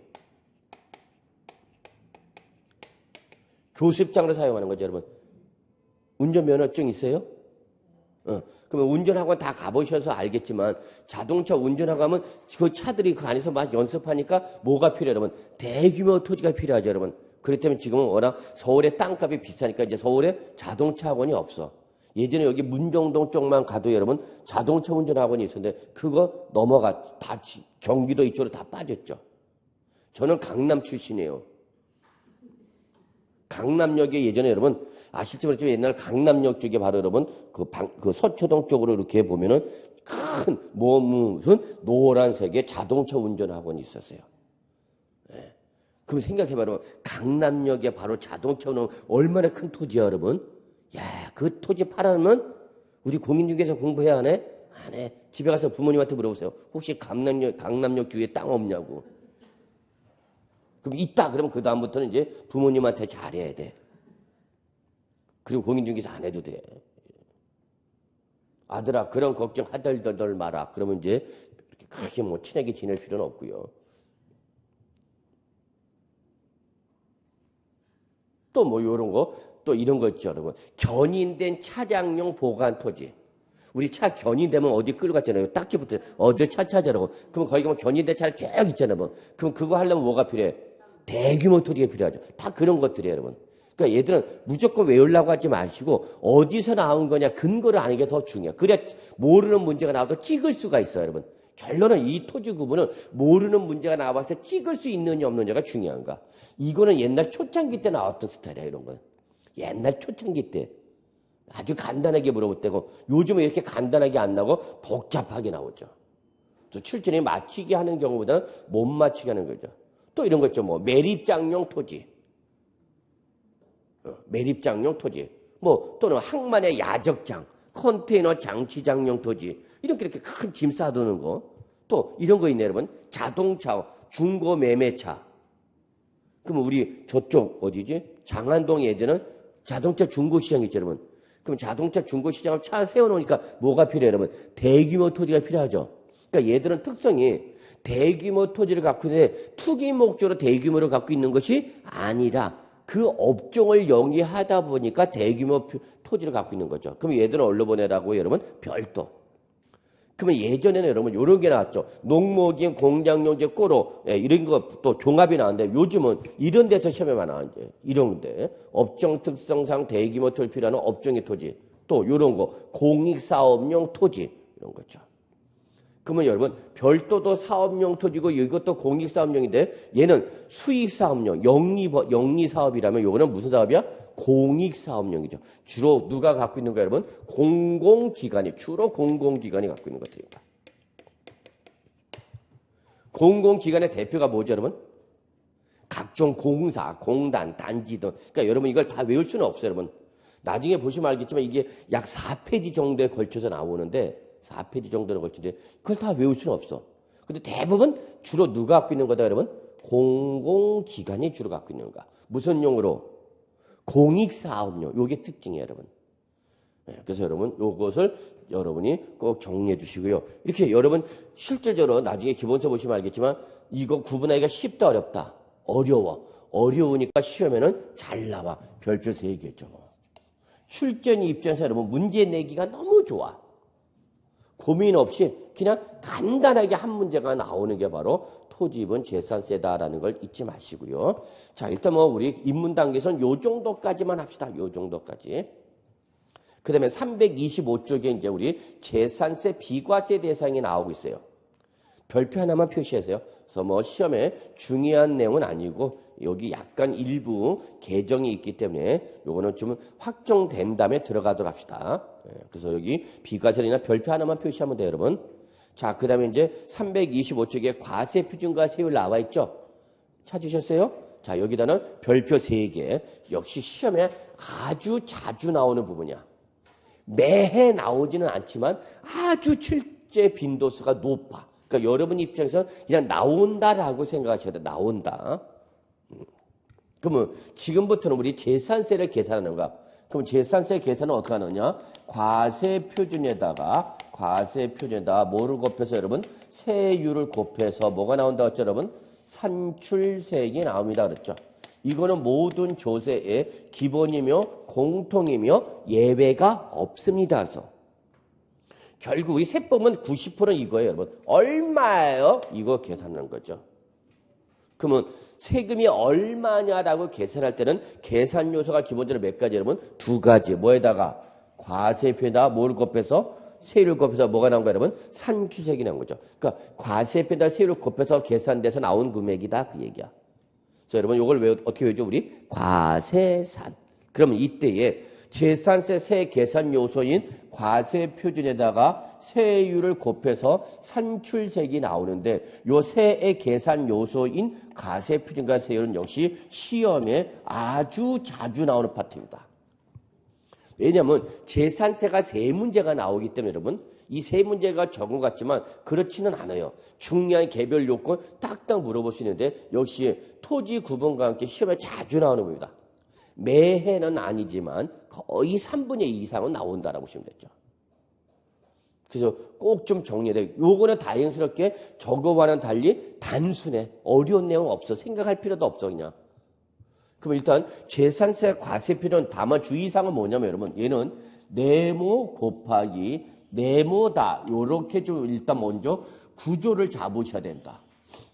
교습장으로 사용하는 거죠, 여러분. 운전면허증 있어요? 그러면 운전학원 다 가보셔서 알겠지만 자동차 운전학원 하면 그 차들이 그 안에서 막 연습하니까 뭐가 필요해요, 여러분? 대규모 토지가 필요하죠, 여러분. 그렇기 때문에 지금은 워낙 서울의 땅값이 비싸니까 이제 서울에 자동차 학원이 없어. 예전에 여기 문정동 쪽만 가도 여러분 자동차 운전학원이 있었는데 그거 넘어가 다 경기도 이쪽으로 다 빠졌죠. 저는 강남 출신이에요. 강남역에 예전에 여러분 아실지 모르겠지만 옛날 강남역 쪽에 바로 여러분 그 서초동 쪽으로 이렇게 보면은 큰 뭐 무슨 노란색의 자동차 운전학원이 있었어요. 네. 그럼 생각해봐요. 강남역에 바로 자동차 운전 얼마나 큰 토지야, 여러분? 야, 그 토지 팔아면 우리 공인중개사 공부해야 하네? 안 해. 집에 가서 부모님한테 물어보세요. 혹시 강남역 주위에 땅 없냐고. 그럼 있다. 그러면 그 다음부터는 이제 부모님한테 잘해야 돼. 그리고 공인중개사 안 해도 돼. 아들아, 그런 걱정 하덜덜덜 마라. 그러면 이제 그렇게 뭐 친하게 지낼 필요는 없고요. 또 뭐 이런 거, 또 이런 거 있죠, 여러분. 견인된 차량용 보관 토지. 우리 차 견인되면 어디 끌고 갔잖아요. 딱지부터 어디 차 찾으라고. 그럼 거기 가면 견인된 차를 쭉 있잖아요. 뭐. 그럼 그거 하려면 뭐가 필요해? 대규모 토지가 필요하죠. 다 그런 것들이에요, 여러분. 그러니까 얘들은 무조건 외우려고 하지 마시고 어디서 나온 거냐 근거를 아는 게 더 중요해요. 그래야 모르는 문제가 나와도 찍을 수가 있어요, 여러분. 결론은 이 토지 구분은 모르는 문제가 나왔을 때 찍을 수 있느냐 없느냐가 중요한가. 이거는 옛날 초창기 때 나왔던 스타일이야, 이런 건. 옛날 초창기 때 아주 간단하게 물어볼 때고 요즘은 이렇게 간단하게 안 나고 복잡하게 나오죠. 또 출전이 맞히게 하는 경우보다는 못 맞히게 하는 거죠. 또 이런 거 있죠. 뭐 매립장용 토지. 매립장용 토지. 뭐 또는 항만의 야적장, 컨테이너 장치장용 토지. 이렇게 큰 짐 싸두는 거. 또 이런 거 있네, 여러분. 자동차, 중고 매매차. 그럼 우리 저쪽 어디지? 장안동 예전은 자동차 중고시장 있죠, 여러분. 그럼 자동차 중고시장을 차 세워놓으니까 뭐가 필요해요, 여러분? 대규모 토지가 필요하죠. 그러니까 얘들은 특성이 대규모 토지를 갖고 있는데 투기 목적으로 대규모를 갖고 있는 것이 아니라 그 업종을 영위하다 보니까 대규모 토지를 갖고 있는 거죠. 그럼 얘들은 어디로 보내라고 여러분? 별도. 그러면 예전에는 여러분 이런 게 나왔죠. 농목임, 공장용지, 꼬로 이런 거 또 종합이 나왔는데 요즘은 이런 데서 시험에만 나와 이제 이런데 업종 특성상 대규모 토지 필요한 업종의 토지 또 이런 거 공익사업용 토지 이런 거죠. 그러면 여러분 별도도 사업용 토지고 이것도 공익사업용인데 얘는 수익사업용 영리사업이라면 이거는 무슨 사업이야? 공익사업용이죠. 주로 누가 갖고 있는 거야 여러분? 공공기관이 주로 공공기관이 갖고 있는 것들입니다. 공공기관의 대표가 뭐죠 여러분? 각종 공사, 공단, 단지 등 그러니까 여러분 이걸 다 외울 수는 없어요 여러분. 나중에 보시면 알겠지만 이게 약 4페이지 정도에 걸쳐서 나오는데 4페이지 정도에 걸치는데 그걸 다 외울 수는 없어. 근데 대부분 주로 누가 갖고 있는 거다 여러분? 공공기관이 주로 갖고 있는 거야. 무슨 용으로? 공익사업용. 요게 특징이에요 여러분. 그래서 여러분 요것을 여러분이 꼭 정리해 주시고요. 이렇게 여러분 실질적으로 나중에 기본서 보시면 알겠지만 이거 구분하기가 쉽다 어렵다. 어려워. 어려우니까 시험에는 잘 나와. 별표 3개죠. 출제원 입장에서 여러분 문제 내기가 너무 좋아. 고민 없이 그냥 간단하게 한 문제가 나오는 게 바로 토지입은 재산세다라는 걸 잊지 마시고요. 자, 일단 뭐 우리 입문 단계에서는 요 정도까지만 합시다. 요 정도까지. 그 다음에 325쪽에 이제 우리 재산세 비과세 대상이 나오고 있어요. 별표 하나만 표시하세요. 그래서 뭐 시험에 중요한 내용은 아니고 여기 약간 일부 개정이 있기 때문에 요거는 좀 확정된 다음에 들어가도록 합시다. 그래서 여기 비과세나 별표 하나만 표시하면 돼요, 여러분. 자, 그 다음에 이제 325쪽에 과세 표준과 세율 나와 있죠? 찾으셨어요? 자, 여기다는 별표 3개. 역시 시험에 아주 자주 나오는 부분이야. 매해 나오지는 않지만 아주 출제 빈도수가 높아. 그러니까 여러분 입장에서 그냥 나온다라고 생각하셔야 돼. 나온다. 그러면 지금부터는 우리 재산세를 계산하는 거야. 그럼 재산세 계산은 어떻게 하느냐? 과세 표준에다가 뭐를 곱해서 여러분? 세율을 곱해서 뭐가 나온다고 했죠, 여러분? 산출세액이 나옵니다. 그랬죠? 이거는 모든 조세의 기본이며 공통이며 예외가 없습니다. 그래서 결국 이 세법은 90%는 이거예요, 여러분. 얼마예요? 이거 계산하는 거죠. 그러면 세금이 얼마냐라고 계산할 때는 계산 요소가 기본적으로 몇 가지, 여러분? 2가지. 뭐에다가 과세표에다가 뭘 곱해서 세율을 곱해서 뭐가 나온 거예요, 여러분? 산출세액이 나온 거죠. 그러니까 과세표에다가 세율을 곱해서 계산돼서 나온 금액이다 그 얘기야. 그래서 여러분 이걸 어떻게 외우죠? 우리 과세산. 그러면 이때에 재산세 세 계산 요소인 과세 표준에다가 세율을 곱해서 산출세액이 나오는데 요 세의 계산 요소인 과세 표준과 세율은 역시 시험에 아주 자주 나오는 파트입니다. 왜냐하면 재산세가 3문제가 나오기 때문에 여러분 이 3문제가 적은 것 같지만 그렇지는 않아요. 중요한 개별 요건 딱딱 물어볼 수 있는데 역시 토지 구분과 함께 시험에 자주 나오는 겁니다. 매해는 아니지만 거의 3분의 2 이상은 나온다라고 보시면 되죠. 그래서 꼭 좀 정리해야 돼요. 요거는 다행스럽게 저거와는 달리 단순해. 어려운 내용 없어. 생각할 필요도 없어 그냥. 그럼 일단 재산세 과세표는 다만 주의사항은 뭐냐면 여러분 얘는 네모 곱하기 네모다. 요렇게 좀 일단 먼저 구조를 잡으셔야 된다.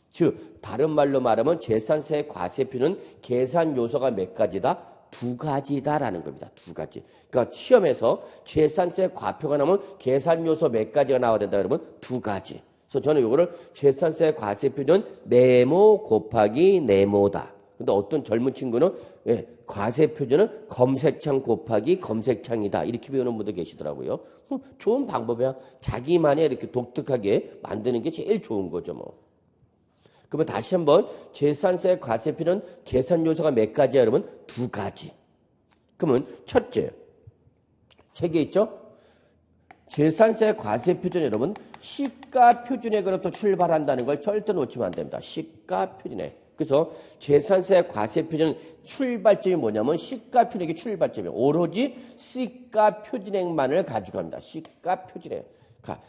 즉 다른 말로 말하면 재산세 과세표는 계산 요소가 몇 가지다? 2가지다라는 겁니다. 2가지. 그러니까 시험에서 재산세 과표가 나오면 계산 요소 몇 가지가 나와야 된다 여러분? 2가지. 그래서 저는 이거를 재산세 과세표는 네모 곱하기 네모다. 근데 어떤 젊은 친구는 과세표준은 검색창 곱하기 검색창이다. 이렇게 배우는 분도 계시더라고요. 좋은 방법이야. 자기만의 이렇게 독특하게 만드는 게 제일 좋은 거죠, 뭐. 그러면 다시 한번 재산세 과세표는 계산 요소가 몇 가지야, 여러분? 2가지. 그러면 첫째, 책에 있죠? 재산세 과세표준 여러분 시가 표준액으로부터 출발한다는 걸 절대 놓치면 안 됩니다. 시가 표준액. 그래서 재산세 과세표준 출발점이 뭐냐면 시가 표준액이 출발점이에요. 오로지 시가 표준액만을 가지고 갑니다. 시가 표준액.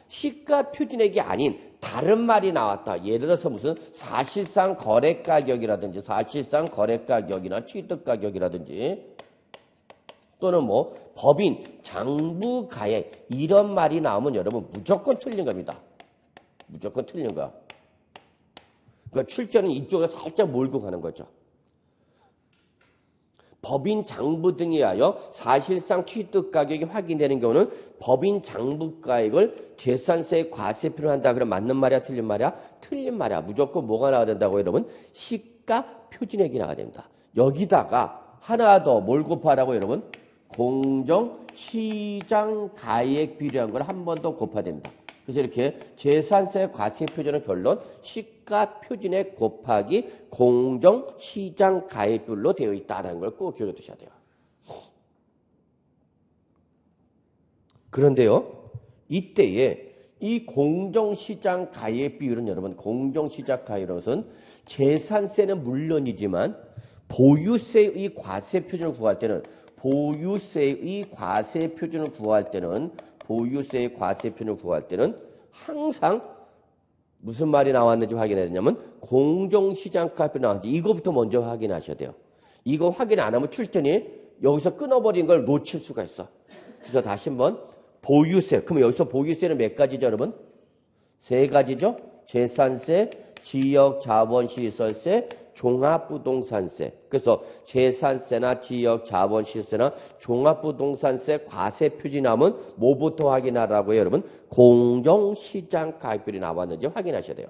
시가 표준액이 아닌 다른 말이 나왔다. 예를 들어서 무슨 사실상 거래가격이라든지 사실상 거래가격이나 취득가격이라든지 또는 뭐 법인 장부가액 이런 말이 나오면 여러분 무조건 틀린 겁니다. 무조건 틀린 거야. 그러니까 출제는 이쪽에 살짝 몰고 가는 거죠. 법인 장부 등에 하여 사실상 취득가격이 확인되는 경우는 법인 장부가액을 재산세 과세표로 한다. 그럼 맞는 말이야? 틀린 말이야? 틀린 말이야. 무조건 뭐가 나와야 된다고 여러분? 시가 표준액이 나와야 됩니다. 여기다가 하나 더 뭘 곱하라고 여러분? 공정시장가액 비례한 걸 한 번 더 곱해야 됩니다. 그래서 이렇게 재산세 과세표준의 결론 시가 표준액 곱하기 공정시장가액별로 되어 있다는 걸 꼭 기억해 두셔야 돼요. 그런데요. 이때에 이 공정시장가액 비율은 여러분 공정시장가액은 재산세는 물론이지만 보유세의 과세표준을 구할 때는 보유세의 과세 표준을 구할 때는 보유세의 과세 표준을 구할 때는 항상 무슨 말이 나왔는지 확인해야 되냐면 공정시장가표 나왔는지 이거부터 먼저 확인하셔야 돼요. 이거 확인 안 하면 출전이 여기서 끊어버린 걸 놓칠 수가 있어. 그래서 다시 한번 보유세. 그럼 여기서 보유세는 몇 가지죠, 여러분? 세 가지죠. 재산세, 지역자본시설세, 종합부동산세. 그래서 재산세나 지역자본시설세나 종합부동산세 과세 표준이 나오면 뭐부터 확인하라고요, 여러분? 공정시장가입율이 나왔는지 확인하셔야 돼요.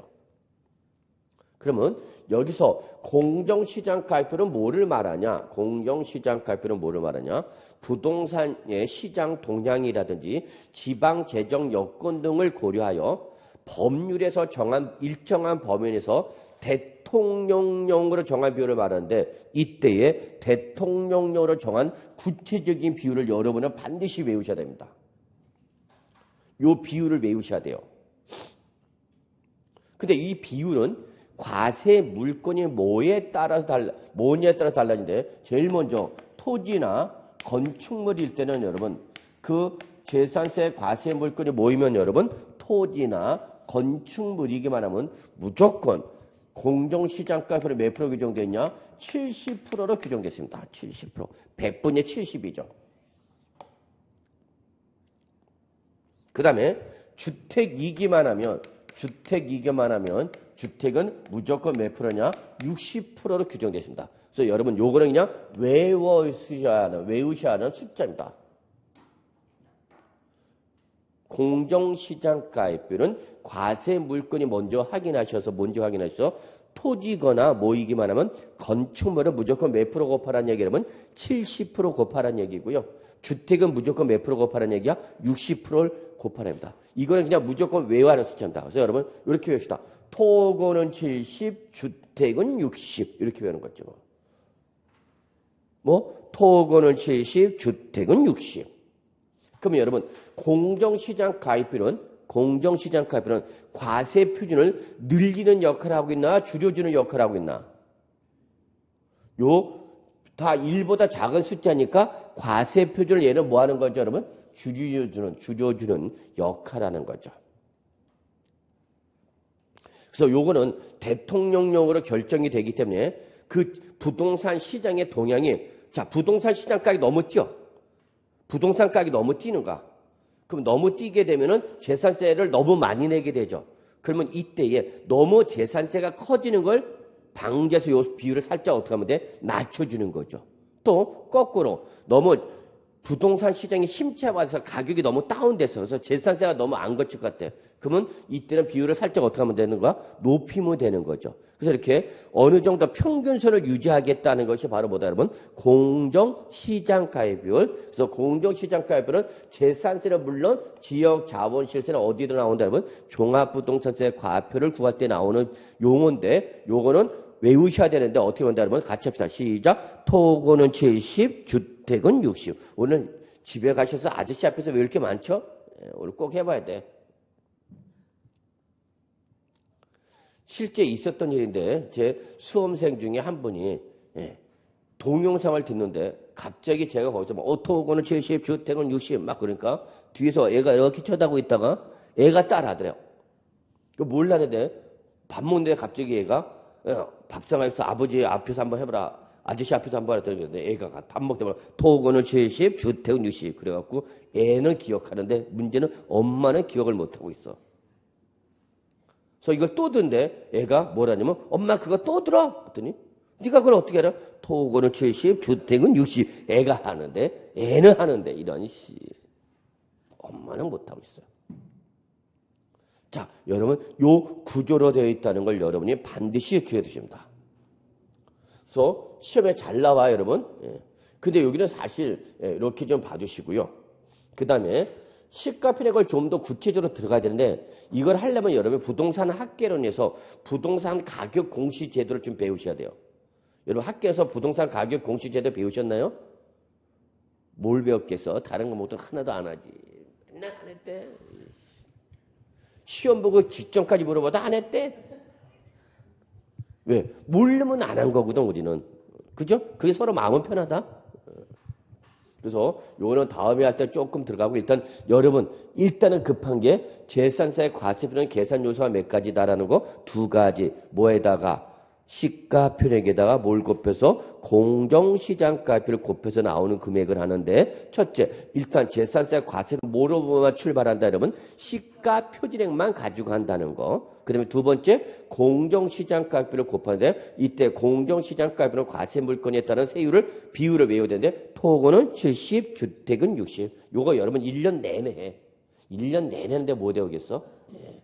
그러면 여기서 공정시장가입율은 뭐를 말하냐? 공정시장가입율은 뭐를 말하냐? 부동산의 시장 동향이라든지 지방재정 여건 등을 고려하여 법률에서 정한 일정한 범위 내에서 대통령령으로 정한 비율을 말하는데 이때에 대통령령으로 정한 구체적인 비율을 여러분은 반드시 외우셔야 됩니다. 이 비율을 외우셔야 돼요. 근데 이 비율은 과세 물건이 뭐냐에 따라서 달라지는데 제일 먼저 토지나 건축물일 때는 여러분 그 재산세 과세 물건이 뭐이면 여러분 토지나 건축물이기만 하면 무조건 공정시장가로 몇 프로 규정되어 있냐? 70%로 규정됐습니다. 70%. 100분의 70이죠. 그 다음에 주택이기만 하면 주택은 무조건 몇 프로냐? 60%로 규정되어 있습니다. 그래서 여러분 요거는 그냥 외우셔야 하는 숫자입니다. 공정시장가입율은 과세 물건이 먼저 확인하셔서 토지거나 뭐이기만 하면 건축물은 무조건 몇 프로 곱하라는 얘기라면 70% 곱하라는 얘기고요. 주택은 무조건 몇 프로 곱하라는 얘기야? 60%를 곱하랍니다. 이거는 그냥 무조건 외워야 하는 숫자입니다. 그래서 여러분 이렇게 외웁시다. 토고는 70, 주택은 60 이렇게 외우는 거죠. 토고는 70, 주택은 60. 그러면 여러분 공정시장 가입율은 과세 표준을 늘리는 역할을 하고 있나 줄여주는 역할을 하고 있나? 다 1보다 작은 숫자니까 과세 표준을 얘는 뭐 하는 거죠, 여러분? 줄여주는 역할을 하는 거죠. 그래서 요거는 대통령령으로 결정이 되기 때문에 그 부동산 시장의 동향이 부동산 시장 가격이 너무 뛰어. 부동산 가격이 너무 뛰는가? 그럼 너무 뛰게 되면은 재산세를 너무 많이 내게 되죠. 그러면 이때에 너무 재산세가 커지는 걸 방지해서 요 비율을 살짝 어떻게 하면 돼? 낮춰주는 거죠. 또 거꾸로 너무 부동산 시장이 심취해서 가격이 너무 다운돼서 그래서 재산세가 너무 안 거칠 것 같아. 그러면 이때는 비율을 살짝 어떻게 하면 되는 거야? 높이면 되는 거죠. 그래서 이렇게 어느 정도 평균선을 유지하겠다는 것이 바로 뭐다 여러분? 공정시장가입율. 그래서 공정시장가입율은 재산세는 물론 지역자본시설세는 어디도 나온다 여러분? 종합부동산세 과표를 구할 때 나오는 용어인데 요거는 외우셔야 되는데 어떻게 한다 여러분? 같이 합시다. 시작. 토고는 70, 주택은 60. 오늘 집에 가셔서 아저씨 앞에서 왜 이렇게 많죠? 오늘 꼭 해봐야 돼. 실제 있었던 일인데 제 수험생 중에 한 분이 동영상을 듣는데 갑자기 제가 거기서 토고는 70, 주택은 60 막 그러니까 뒤에서 애가 이렇게 쳐다보고 있다가 애가 따라하더래요. 몰랐는데 밥 먹는데 갑자기 애가 밥상에서 아버지 앞에서 한번 해봐라. 아저씨 앞에서 한번 하라. 그랬는데 애가 밥 먹다가 토고는 70, 주택은 60. 그래갖고 애는 기억하는데 문제는 엄마는 기억을 못하고 있어. 그래서 이걸 또 듣는데 애가 뭐라냐면 엄마 그거 또 들어. 그랬더니 네가 그걸 어떻게 알아? 토고는 70, 주택은 60. 애가 하는데 애는 하는데 이런 엄마는 못하고 있어요. 자, 여러분 요 구조로 되어 있다는 걸 여러분이 반드시 기억해 두십니다. 그래서 시험에 잘 나와요, 여러분. 근데 여기는 사실 이렇게 좀 봐주시고요. 그 다음에 시가편액을 좀 더 구체적으로 들어가야 되는데 이걸 하려면 여러분 부동산 학개론에서 부동산 가격 공시 제도를 좀 배우셔야 돼요. 여러분 학교에서 부동산 가격 공시 제도 배우셨나요? 뭘 배웠겠어? 다른 거 모두 하나도 안 하지. 맨날 안 했대. 시험 보고 직전까지 물어봐도 안 했대? 왜? 모르면 안 한 거거든, 우리는. 그죠? 그게 서로 마음은 편하다? 그래서 요거는 다음에 할 때 조금 들어가고 일단 여러분 일단은 급한 게 재산세의 과세표는 계산 요소가 몇 가지다라는 거 두 가지 뭐에다가 시가표액에다가 뭘 곱해서 공정시장가표를 곱해서 나오는 금액을 하는데 첫째 일단 재산세 과세를 뭐로만 출발한다 여러분 시가표준액만 가지고 한다는 거 그다음에 두 번째 공정시장가표를 곱하는데 이때 공정시장가표는 과세 물건에 따른 세율을 비율을 외워야 되는데 토거는 70 주택은 60 요거 여러분 1년 내내 해 1년 내내 하는데 못 외우겠어? 예.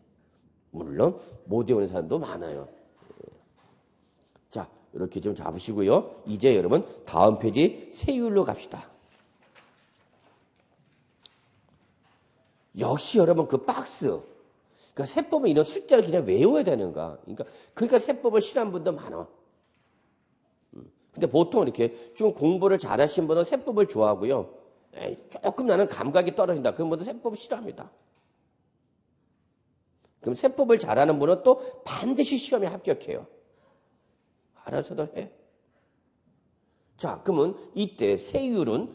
물론 못 외우는 사람도 많아요. 자, 이렇게 좀 잡으시고요. 이제 여러분 다음 페이지 세율로 갑시다. 역시 여러분 그 박스. 그러니까 세법은 이런 숫자를 그냥 외워야 되는가. 그러니까 세법을 싫어하는 분도 많아. 근데 보통 이렇게 좀 공부를 잘하신 분은 세법을 좋아하고요. 조금 나는 감각이 떨어진다. 그런 분은 세법을 싫어합니다. 그럼 세법을 잘하는 분은 또 반드시 시험에 합격해요. 알아서도 해. 자, 그러면 이때 세율은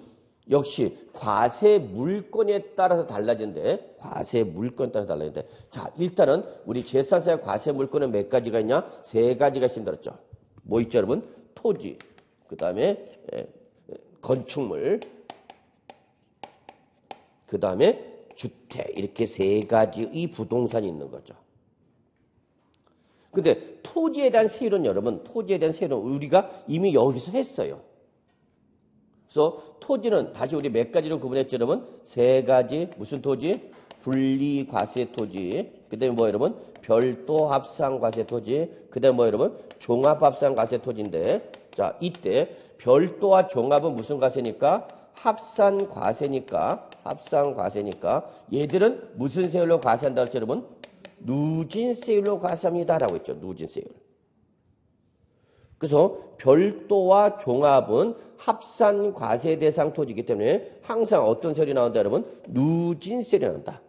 역시 과세 물건에 따라서 달라지는데, 과세 물건에 따라서 달라지는데, 자, 일단은 우리 재산세 과세 물건은 몇 가지가 있냐? 세 가지가 있습니다. 그렇죠? 뭐 있죠, 여러분? 토지, 그 다음에 건축물, 그 다음에 주택, 이렇게 세 가지의 부동산이 있는 거죠. 근데 토지에 대한 세율은 여러분, 토지에 대한 세율은 우리가 이미 여기서 했어요. 그래서 토지는 다시 우리 몇 가지로 구분했죠, 여러분? 세 가지. 무슨 토지? 분리과세 토지. 그 다음에 뭐 여러분? 별도 합산과세 토지. 그 다음에 뭐 여러분? 종합합산과세 토지인데, 자, 이때 별도와 종합은 무슨 과세니까? 합산과세니까, 얘들은 무슨 세율로 과세한다고 했죠, 여러분? 누진세율로 과세합니다라고 했죠. 누진세율. 그래서 별도와 종합은 합산 과세 대상 토지이기 때문에 항상 어떤 세율이 나온다 여러분? 누진세율이 나온다.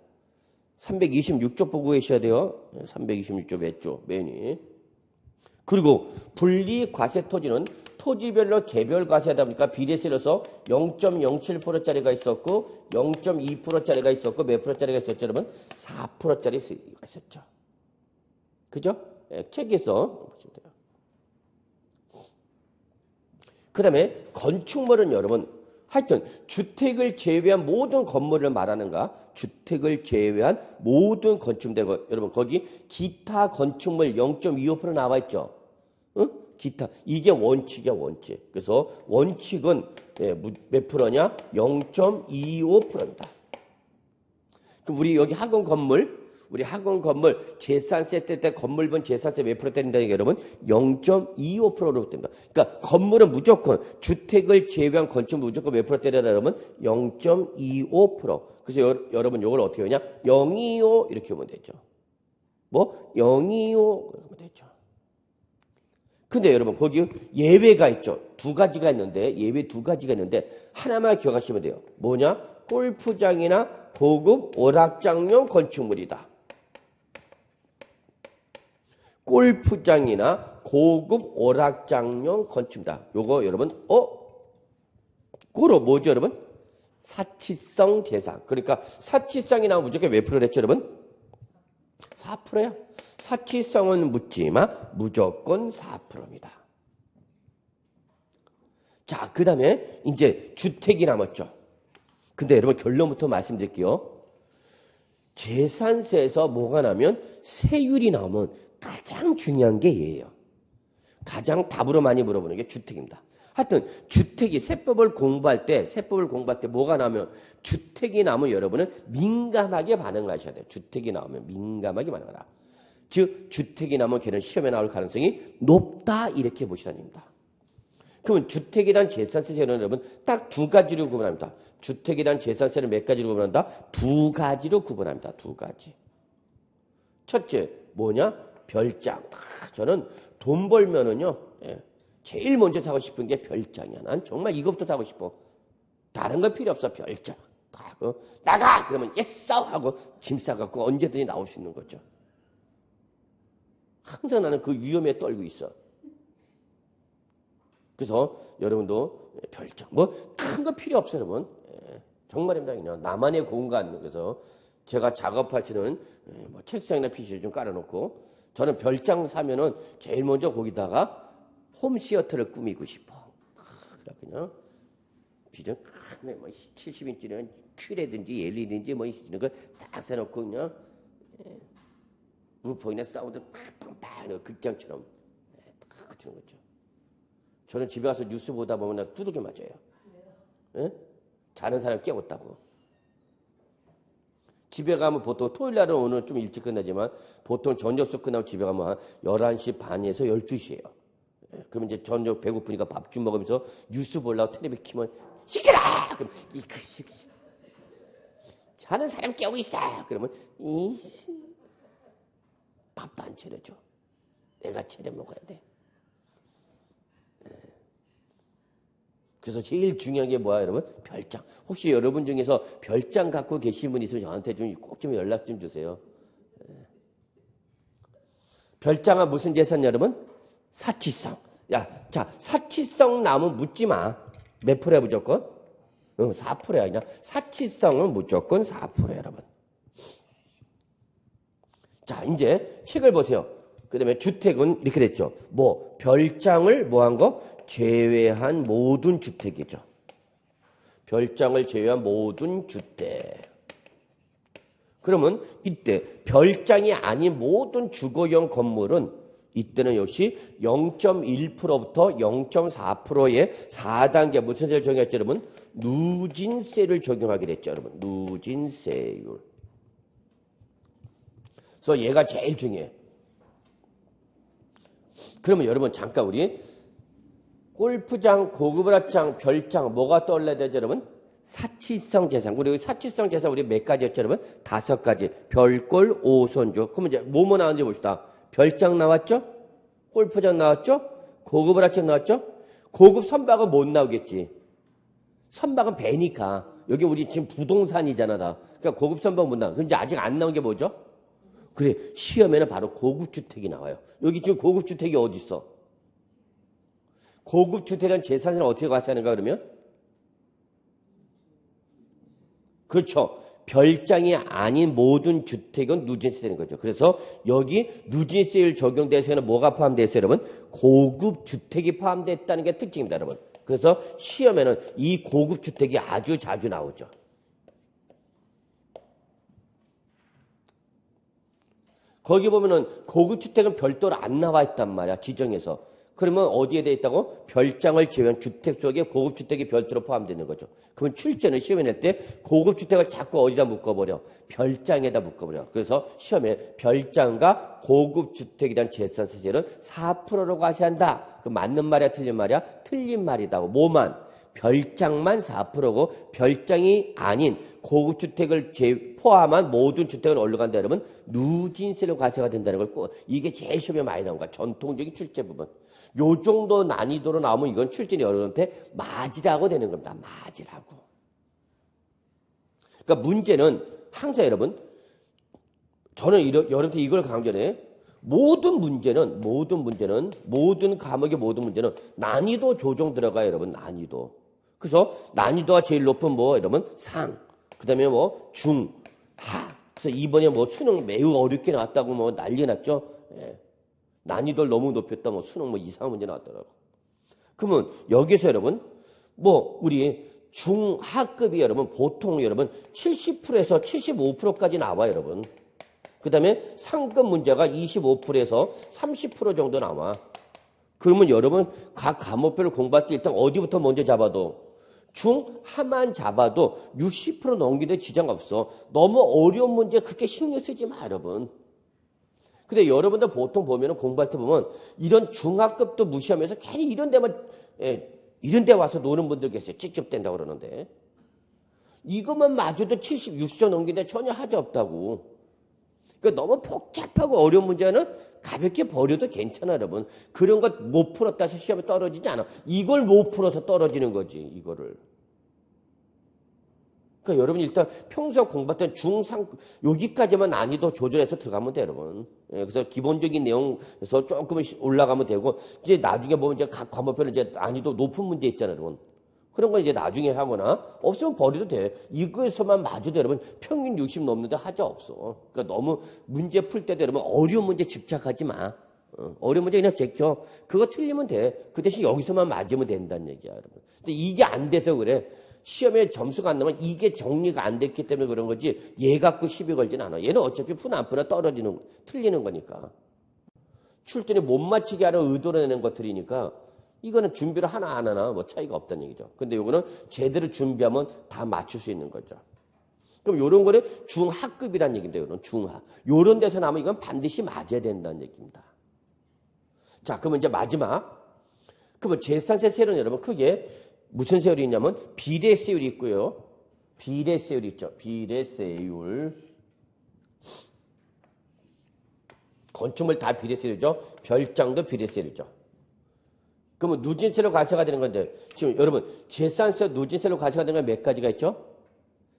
326조 보고 계셔야 돼요. 326조 몇 조? 매니. 그리고 분리 과세 토지는 토지별로 개별 과세하다 보니까 비례세로서 0.07%짜리가 있었고 0.2%짜리가 있었고 몇 프로짜리가 있었죠 여러분? 4%짜리가 있었죠. 그죠? 책에서 보시면 돼요. 그 다음에 건축물은 여러분 하여튼 주택을 제외한 모든 건물을 말하는가? 주택을 제외한 모든 건축물되고 여러분 거기 기타 건축물 0.25% 나와 있죠. 응? 기타 이게 원칙이야 원칙. 그래서 원칙은 몇 프로냐? 0.25%입니다. 그럼 우리 여기 학원 건물 재산세 때 건물분 재산세 몇 프로 떼린다는 게 여러분 0.25%로 됩니다. 그러니까 건물은 무조건 주택을 제외한 건축물 무조건 몇 프로 때려라 여러분 0.25%. 그래서 여러분 이걸 어떻게 하냐 025 이렇게 보면 되죠. 뭐 025 그러면 되죠. 근데 여러분 거기 예외가 있죠. 두 가지가 있는데 예외 두 가지가 있는데 하나만 기억하시면 돼요. 뭐냐? 골프장이나 고급 오락장용 건축물이다. 골프장이나 고급 오락장용 건축이다. 요거 여러분 그거 뭐죠 여러분? 사치성 재산. 그러니까 사치성이 나오면 무조건 몇 프로를 했죠 여러분? 4%야. 사치성은 묻지만 무조건 4%입니다. 자, 그 다음에 이제 주택이 남았죠. 근데 여러분 결론부터 말씀드릴게요. 재산세에서 뭐가 나면 세율이 나오면 가장 중요한 게 얘예요. 가장 답으로 많이 물어보는 게 주택입니다. 하여튼 주택이 세법을 공부할 때 뭐가 나면 주택이 나오면 여러분은 민감하게 반응을 하셔야 돼요. 주택이 나오면 민감하게 반응을 하라. 즉 주택이 나오면 걔는 시험에 나올 가능성이 높다 이렇게 보시라는 겁니다. 그러면 주택에 대한 재산세 세율은 여러분 딱 두 가지로 구분합니다. 주택에 대한 재산세를 몇 가지로 구분한다? 두 가지로 구분합니다. 두 가지. 첫째 뭐냐? 별장. 저는 돈 벌면은요 제일 먼저 사고 싶은 게 별장이야. 난 정말 이것부터 사고 싶어. 다른 건 필요 없어. 별장. 나가! 그러면 예스! 하고 짐 싸갖고 언제든지 나올 수 있는 거죠. 항상 나는 그 위험에 떨고 있어. 그래서 여러분도 별장 뭐 큰 거 필요 없어요, 여러분. 정말입니다. 그냥 나만의 공간. 그래서 제가 작업하시는 뭐 책상이나 PC를 좀 깔아놓고 저는 별장 사면은 제일 먼저 거기다가 홈시어터를 꾸미고 싶어. 그냥 비전 큰에 뭐 70인치는 큐라든지 LED든지 뭐 이런 거 딱 사놓고 그냥 우퍼이나 사운드 팍팍팍 극장처럼 딱 그치는 거죠. 저는 집에 가서 뉴스 보다 보면 나 두들겨 맞아요. 예? 자는 사람 깨웠다고. 집에 가면 보통 토요일 날은 오늘 좀 일찍 끝나지만 보통 저녁 수업 끝나면 집에 가면 한 11시 반에서 12시예요. 예, 그러면 이제 저녁 배고프니까 밥 좀 먹으면서 뉴스 보려고 텔레비 키면 시끄러! 그럼 이거 자는 사람 깨우고 있어! 그러면 밥도 안 차려줘. 내가 차려 먹어야 돼. 그래서 제일 중요한 게 뭐야, 여러분? 별장. 혹시 여러분 중에서 별장 갖고 계신 분 있으면 저한테 좀 꼭 좀 연락 좀 주세요. 별장은 무슨 재산, 여러분? 사치성. 야, 자, 사치성 나무 묻지 마. 몇 프로야, 무조건? 4%야, 그냥. 사치성은 무조건 4%야, 여러분. 자, 이제 책을 보세요. 그 다음에 주택은 이렇게 됐죠. 뭐, 별장을 뭐 한 거? 제외한 모든 주택이죠. 별장을 제외한 모든 주택. 그러면 이때 별장이 아닌 모든 주거용 건물은 이때는 역시 0.1%부터 0.4%의 4단계 무슨 세를 적용했죠, 여러분? 누진세를 적용하게 됐죠, 여러분. 누진세율. 그래서 얘가 제일 중요해. 그러면 여러분 잠깐 우리 골프장, 고급브라장, 별장 뭐가 떠올라야 되죠, 여러분? 사치성 재산. 우리 사치성 재산 우리 몇 가지였죠, 여러분? 5가지. 별골, 오손주. 그러면 이제 뭐뭐 나왔는지 봅시다. 별장 나왔죠? 골프장 나왔죠? 고급브라장 나왔죠? 고급 선박은 못 나오겠지. 선박은 배니까. 여기 우리 지금 부동산이잖아, 다. 그러니까 고급 선박 못 나와. 그럼 이제 아직 안 나온 게 뭐죠? 그래, 시험에는 바로 고급주택이 나와요. 여기 지금 고급주택이 어디 있어? 고급주택이라는 재산을 어떻게 과세하는가 그러면? 그렇죠. 별장이 아닌 모든 주택은 누진세 되는 거죠. 그래서 여기 누진세율 적용돼서는 뭐가 포함되어 있어요, 여러분? 고급주택이 포함됐다는 게 특징입니다, 여러분. 그래서 시험에는 이 고급주택이 아주 자주 나오죠. 거기 보면은 고급주택은 별도로 안 나와 있단 말이야, 지정해서. 그러면 어디에 돼 있다고? 별장을 제외한 주택 속에 고급주택이 별도로 포함되는 거죠. 그러면 출제는 시험에 낼 때 고급주택을 자꾸 어디다 묶어버려? 별장에다 묶어버려. 그래서 시험에 별장과 고급주택에 대한 재산세율은 4%로 과세한다. 그 맞는 말이야, 틀린 말이야? 틀린 말이다고. 뭐만? 별장만 4%고 별장이 아닌 고급주택을 포함한 모든 주택은 어디로 간다, 여러분? 누진세로 과세가 된다는 걸 꼭, 이게 제일 시험에 많이 나온 거야. 전통적인 출제 부분. 요 정도 난이도로 나오면 이건 출제는 여러분한테 맞이라고 되는 겁니다. 맞이라고. 그러니까 문제는 항상 여러분, 저는 여러분한테 이걸 강조해. 모든 과목의 모든 문제는 난이도 조정 들어가요, 여러분. 난이도. 그래서 난이도가 제일 높은 뭐, 여러분? 상. 그 다음에 뭐, 중, 하. 그래서 이번에 뭐 수능 매우 어렵게 나왔다고 뭐 난리 났죠? 예. 난이도를 너무 높였다, 뭐 수능 뭐 이상한 문제 나왔더라고. 그러면 여기서 여러분, 뭐, 우리 중하급이 여러분, 보통 여러분 70%에서 75%까지 나와, 여러분. 그 다음에 상급 문제가 25%에서 30% 정도 나와. 그러면 여러분 각 과목별로 공부할 때 일단 어디부터 먼저 잡아도 중하만 잡아도 60% 넘기는데 지장 없어. 너무 어려운 문제 그렇게 신경 쓰지 마, 여러분. 근데 여러분들 보통 보면 공부할 때 보면 이런 중하급도 무시하면서 괜히 이런 데만 이런 데 와서 노는 분들 계세요. 찝찝댄다고 그러는데. 이것만 마저도 70, 60점 넘기는데 전혀 하자 없다고. 그러니까 너무 복잡하고 어려운 문제는 가볍게 버려도 괜찮아, 여러분. 그런 것 못 풀었다 해서 시험에 떨어지지 않아. 이걸 못 풀어서 떨어지는 거지, 이거를. 그러니까 여러분 일단 평소 공부했던 중상 여기까지만 난이도 조절해서 들어가면 돼요, 여러분. 예, 그래서 기본적인 내용에서 조금 올라가면 되고 이제 나중에 보면 이제 각 과목별로 이제 난이도 높은 문제 있잖아요, 여러분. 그런 건 이제 나중에 하거나 없으면 버려도 돼. 이거에서만 맞아도 여러분 평균 60 넘는데 하자 없어. 그러니까 너무 문제 풀 때도 여러분 어려운 문제 집착하지 마. 어려운 문제 그냥 제껴. 그거 틀리면 돼. 그 대신 여기서만 맞으면 된다는 얘기야, 여러분. 근데 이게 안 돼서 그래. 시험에 점수가 안 나면 이게 정리가 안 됐기 때문에 그런 거지 얘 갖고 시비 걸진 않아. 얘는 어차피 푸나 안 푸나 틀리는 거니까. 출전에 못 맞히게 하는 의도로 내는 것들이니까 이거는 준비를 하나 안 하나 뭐 차이가 없다는 얘기죠. 근데 요거는 제대로 준비하면 다 맞출 수 있는 거죠. 그럼 요런 거를 중하급이라는 얘기인데 요런 중하. 요런 데서 나면 이건 반드시 맞아야 된다는 얘기입니다. 자, 그러면 이제 마지막. 그러면 제3세 세율은 여러분 크게 무슨 세율이 있냐면 비례세율이 있고요. 비례세율이 있죠. 비례세율. 건축물 다 비례세율이죠. 별장도 비례세율이죠. 그러면 누진세로 과세가 되는 건데 지금 여러분 제3세 누진세로 과세가 되는 건 몇 가지가 있죠?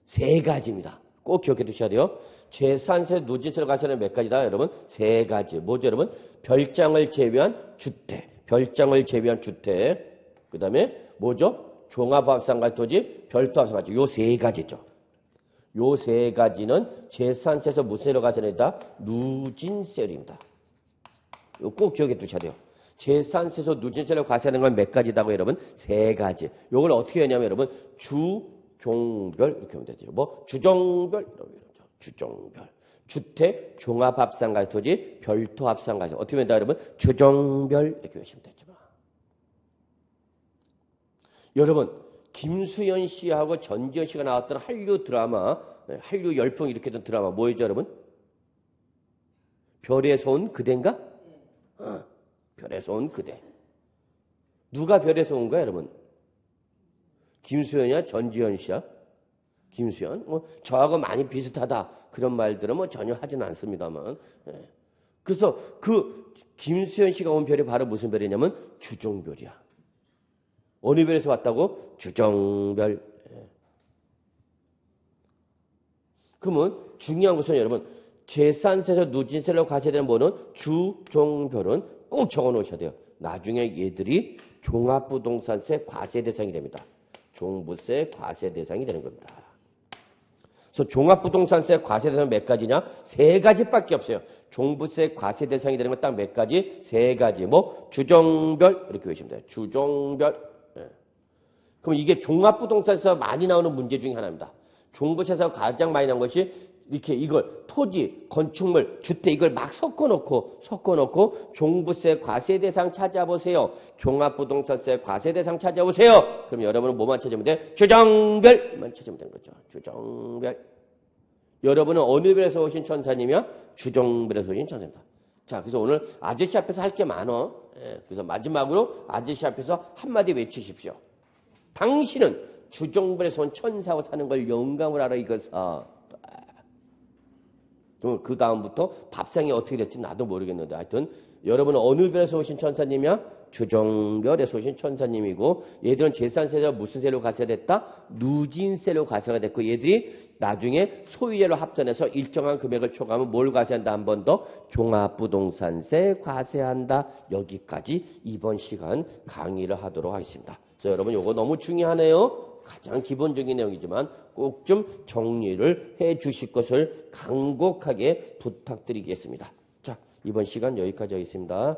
3가지입니다. 꼭 기억해 두셔야 돼요. 제3세 누진세로 과세가 되는 몇 가지다? 여러분 3가지. 뭐죠 여러분? 별장을 제외한 주택. 별장을 제외한 주택. 그 다음에 뭐죠? 종합합산가토지, 별도합산가토지. 요 3가지죠. 요 3가지는 제3세에서 무슨 세로 과세된다? 누진세율입니다. 요 꼭 기억해 두셔야 돼요. 제3세에서 누진세로 과세하는 건 몇 가지다고 여러분? 3가지. 요걸 어떻게 하냐면 여러분 주종별 이렇게 하면 되죠. 뭐 주종별 이렇게 하죠. 주종별. 주택, 종합합산가토지, 별도합산가토지. 어떻게 된다 여러분? 주종별 이렇게 하시면 되죠. 여러분 김수현 씨하고 전지현 씨가 나왔던 한류 드라마, 한류 열풍 일으켰던 드라마 뭐였죠 여러분? 별에서 온 그대인가? 별에서 온 그대. 누가 별에서 온 거야 여러분? 김수현이야? 전지현 씨야? 김수현? 저하고 많이 비슷하다. 그런 말들은 뭐 전혀 하진 않습니다만. 그래서 그 김수현 씨가 온 별이 바로 무슨 별이냐면 주종별이야. 어느 별에서 왔다고? 주종별. 그러면 중요한 것은 여러분 제3세에서 누진세로 과세되는 뭐는 주종별은 꼭 적어 놓으셔야 돼요. 나중에 얘들이 종합부동산세 과세 대상이 됩니다. 종부세 과세 대상이 되는 겁니다. 그래서 종합부동산세 과세 대상 몇 가지냐? 3가지밖에 없어요. 종부세 과세 대상이 되는 건 딱 몇 가지? 3가지. 뭐 주종별 이렇게 보시면 돼요. 주종별. 그럼 이게 종합부동산에서 많이 나오는 문제 중에 하나입니다. 종부세에서 가장 많이 나온 것이 이렇게 이걸 토지, 건축물, 주택 이걸 막 섞어놓고 종부세 과세 대상 찾아보세요. 종합부동산세 과세 대상 찾아보세요. 그럼 여러분은 뭐만 찾으면 돼? 주종별만 찾으면 되는 거죠. 주종별. 여러분은 어느 별에서 오신 천사님이야? 주종별에서 오신 천사입니다. 자, 그래서 오늘 아저씨 앞에서 할 게 많어. 그래서 마지막으로 아저씨 앞에서 한마디 외치십시오. 당신은 주종별에서 온 천사와 사는 걸 영감을 알아 이것아. 그 다음부터 밥상이 어떻게 될지 나도 모르겠는데 하여튼 여러분은 어느 별에서 오신 천사님이야? 주종별에서 오신 천사님이고 얘들은 제3세에서 무슨 세로 과세됐다? 누진세로 과세가 됐고 얘들이 나중에 소유예로 합산해서 일정한 금액을 초과하면 뭘 과세한다? 한 번 더 종합부동산세 과세한다. 여기까지 이번 시간 강의를 하도록 하겠습니다. 그래서 여러분 이거 너무 중요하네요. 가장 기본적인 내용이지만 꼭 좀 정리를 해 주실 것을 간곡하게 부탁드리겠습니다. 자, 이번 시간 여기까지 하겠습니다.